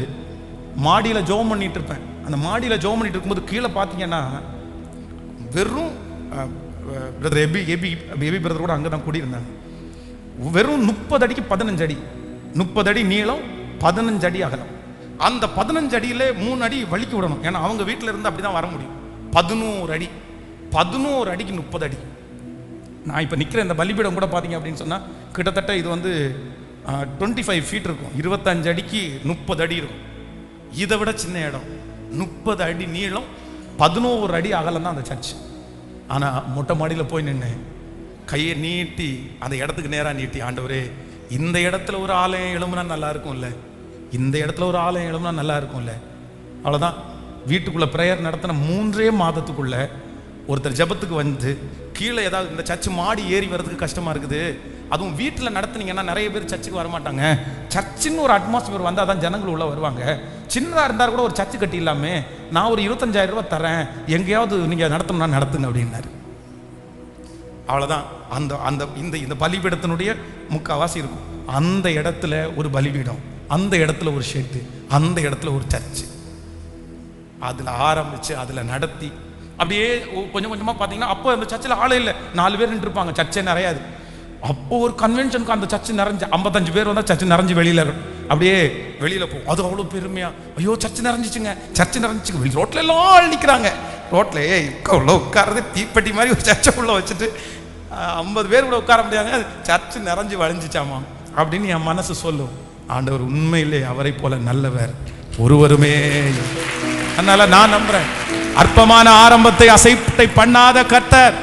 மாடியில் ஜெபம் பண்ணிட்டு இருப்பேன். அந்த மாடியில் ஜெபம் பண்ணிட்டு இருக்கும்போது கீழே பார்த்தீங்கன்னா வெறும் பிரதர் எபி பிரதர் கூட அங்கே தான் கூடியிருந்தாங்க. வெறும் 30 அடிக்கு 15 அடி, 30 அடி நீளம், 15 அடி அகலம். அந்த 15 அடியிலே 3 அடி வலிக்கு விடணும். ஏன்னா அவங்க வீட்டில் இருந்து அப்படி தான் வர முடியும். 11 அடி, 11 அடிக்கு 30 அடி. நான் இப்போ நிற்கிற இந்த பலிபீடம் கூட பார்த்தீங்க அப்படின்னு சொன்னால் கிட்டத்தட்ட இது 25 ஃபீட் இருக்கும். 25 அடிக்கு 30 அடி இருக்கும். இதை விட சின்ன இடம், 30 அடி நீளம், 11 அடி அகலம் தான் அந்த சர்ச். ஆனால் மொட்டை மாடியில் போய் நின்று கையை நீட்டி அந்த இடத்துக்கு நேராக நீட்டி, ஆண்டவரே இந்த இடத்துல ஒரு ஆலயம் எழும்புனா நல்லா இருக்கும்ல, இந்த இடத்துல ஒரு ஆலயம் எழும்புனா நல்லா இருக்கும்ல. அவ்வளோதான். வீட்டுக்குள்ளே ப்ரேயர் நடத்தின 3 மாதத்துக்குள்ள ஒருத்தர் ஜபத்துக்கு வந்து கீழே ஏதாவது இந்த சர்ச்சு மாடி ஏறி வர்றதுக்கு கஷ்டமாக இருக்குது, அதுவும் வீட்டில் நடத்துனீங்கன்னா நிறைய பேர் சர்ச்சுக்கு வரமாட்டாங்க. சர்ச்சுன்னு ஒரு அட்மாஸ்பியர் வந்தால் தான் ஜனங்கள் உள்ள வருவாங்க. சின்னதாக இருந்தால் கூட ஒரு சர்ச்சு கட்டி இல்லாமே, நான் ஒரு 25,000 ரூபா தரேன், எங்கேயாவது நீங்கள் நடத்தணும்னா நடத்துங்க அப்படின்னாரு. அவ்வளோதான். அந்த அந்த இந்த இந்த பலிபீடத்தினுடைய முக்கால்வாசி இருக்கும். அந்த இடத்துல ஒரு பலிபீடம், அந்த இடத்துல ஒரு ஷெட்டு, அந்த இடத்துல ஒரு சர்ச்சு. அதில் ஆரம்பித்து அதில் நடத்தி அப்படியே கொஞ்சம் கொஞ்சமாக பார்த்தீங்கன்னா அப்போ அந்த சர்ச்சில் ஆளே இல்லை, 4 பேர் நின்று இருப்பாங்க, சர்ச்சே நிறையாது. அப்போ ஒரு கன்வென்ஷனுக்கு அந்த சர்ச்சு நிறைஞ்சு 55 பேர் வந்தால் சர்ச்சு நிறைஞ்சு வெளியில் அப்படியே வெளியில் போகும். அது அவ்வளோ பெருமையாக, ஐயோ சர்ச்சு நிறைஞ்சிச்சுங்க, சர்ச்சு நிறைஞ்சிச்சுங்க. வெளி ரோட்டில் எல்லாம் ஆள் நிற்கிறாங்க. ரோட்டில் இவ்வளோ உட்காரது தீப்பெட்டி மாதிரி ஒரு சர்ச்சை உள்ள வச்சுட்டு 50 பேர் கூட உட்கார முடியாங்க, சர்ச்சு நிறைஞ்சு வழிஞ்சிச்சாமா அப்படின்னு என் மனசு சொல்லும். ஆண்டவர் உண்மையிலே அவரை போல நல்லவர் ஒருவருமே. அதனால நான் நம்புறேன், அற்பமான ஆரம்பத்தை அசைப்பை பண்ணாத கர்த்தர்.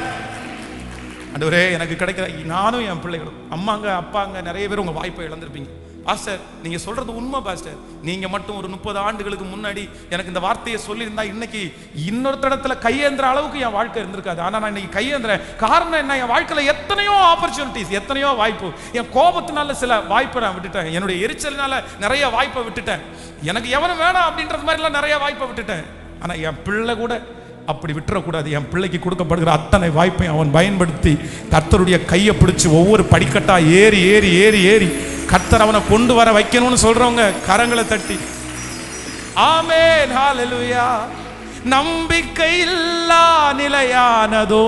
ஆண்டவரே எனக்கு கிடைக்கிற, நானும் என் பிள்ளைகளும், அம்மாங்க அப்பாங்க நிறைய பேர் உங்க வாய்ப்பை இழந்திருப்பீங்க. பாஸ்டர் நீங்க சொல்றது உண்மை பாஸ்டர், நீங்க மட்டும் ஒரு 30 ஆண்டுகளுக்கு முன்னாடி எனக்கு இந்த வார்த்தையை சொல்லியிருந்தா இன்னைக்கு இன்னொருத்தடத்துல கையேந்திர அளவுக்கு என் வாழ்க்கை இருந்திருக்காது. ஆனா நான் இன்னைக்கு கையேந்திரேன். காரணம் என்ன? என் வாழ்க்கையில எத்தனையோ ஆப்பர்ச்சுனிட்டிஸ், எத்தனையோ வாய்ப்பு. என் கோபத்தினால சில வாய்ப்பை நான் விட்டுட்டேன், என்னுடைய எரிச்சலினால நிறைய வாய்ப்பை விட்டுட்டேன், எனக்கு எவனும் வேணாம் அப்படின்றது மாதிரிலாம் நிறைய வாய்ப்பை விட்டுட்டேன். ஆனா என் பிள்ளை கூட அப்படி விட்டுறக்கூடாது. என் பிள்ளைக்கு கொடுக்கப்படுகிற அத்தனை வாய்ப்பையும் அவன் பயன்படுத்தி கர்த்தருடைய கையை பிடிச்சி ஒவ்வொரு படிக்கட்டா ஏறி ஏறி ஏறி ஏறி கர்த்தர் அவனை கொண்டு வர வைக்கணும்னு சொல்றவங்க கரங்களை தட்டி ஆமென் ஹalleluya. நம்பிக்கை இல்லா நிலையானதோ,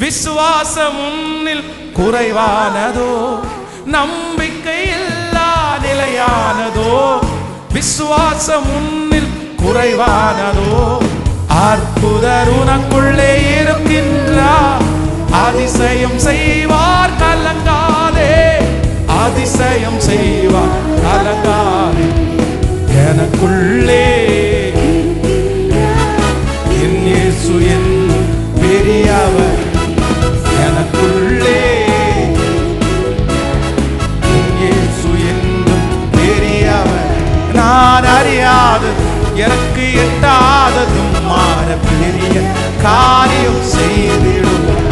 விசுவாசம் உன்னில் குறைவானதோ, நம்பிக்கை இல்லா நிலையானதோ, விசுவாசம் உன்னில் குறைவானதோ, அற்புதர் உனக்குள்ளே இருக்கின்றார், அதிசயம் செய்வார் கலங்காதே, அதிசயம் செய்வார் கலங்காதே. எனக்குள்ளே என் இயேசு என்னும் பெரியவர், எனக்குள்ளே என் இயேசு என்னும் பெரியவர். நான் அறியாதது எனக்கு எட்டாததும் மாற பெரிய காரியம் செய்திடுவோம்.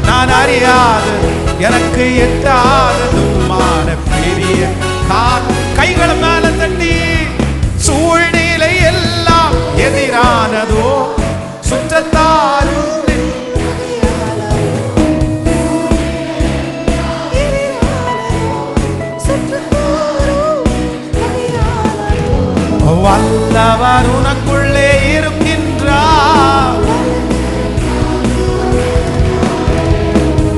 நான் அறியாதது எனக்கு எட்டாததும் மாற பெரிய கைகளை மேல தட்டி, சூழ்நிலை எல்லாம் எதிரானதோ, அவர் உனக்குள்ளே இருக்கின்றார்.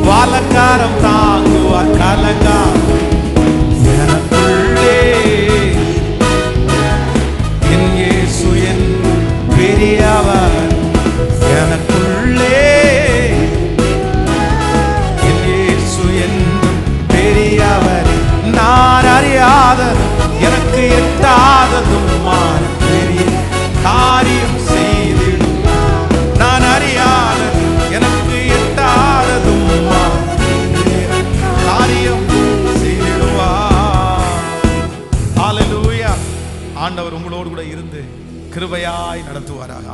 வாலக்காரம் தாங்குவார் கலங்கார். எனக்குள்ளே என் இயேசு என் பெரியவர். எனக்குள்ளே என் இயேசு என்னும் பெரியவர். நான் அறியாததும் எனக்கு எட்டாததும் பெரிய காரியம் செய்திடும். நான் அறியாதது எனக்கு எட்டாததும் காரியம் செய்திடுவார். ஹல்லேலூயா. ஆண்டவர் உங்களோடு கூட இருந்து கிருபையாய் நடத்துவாராக.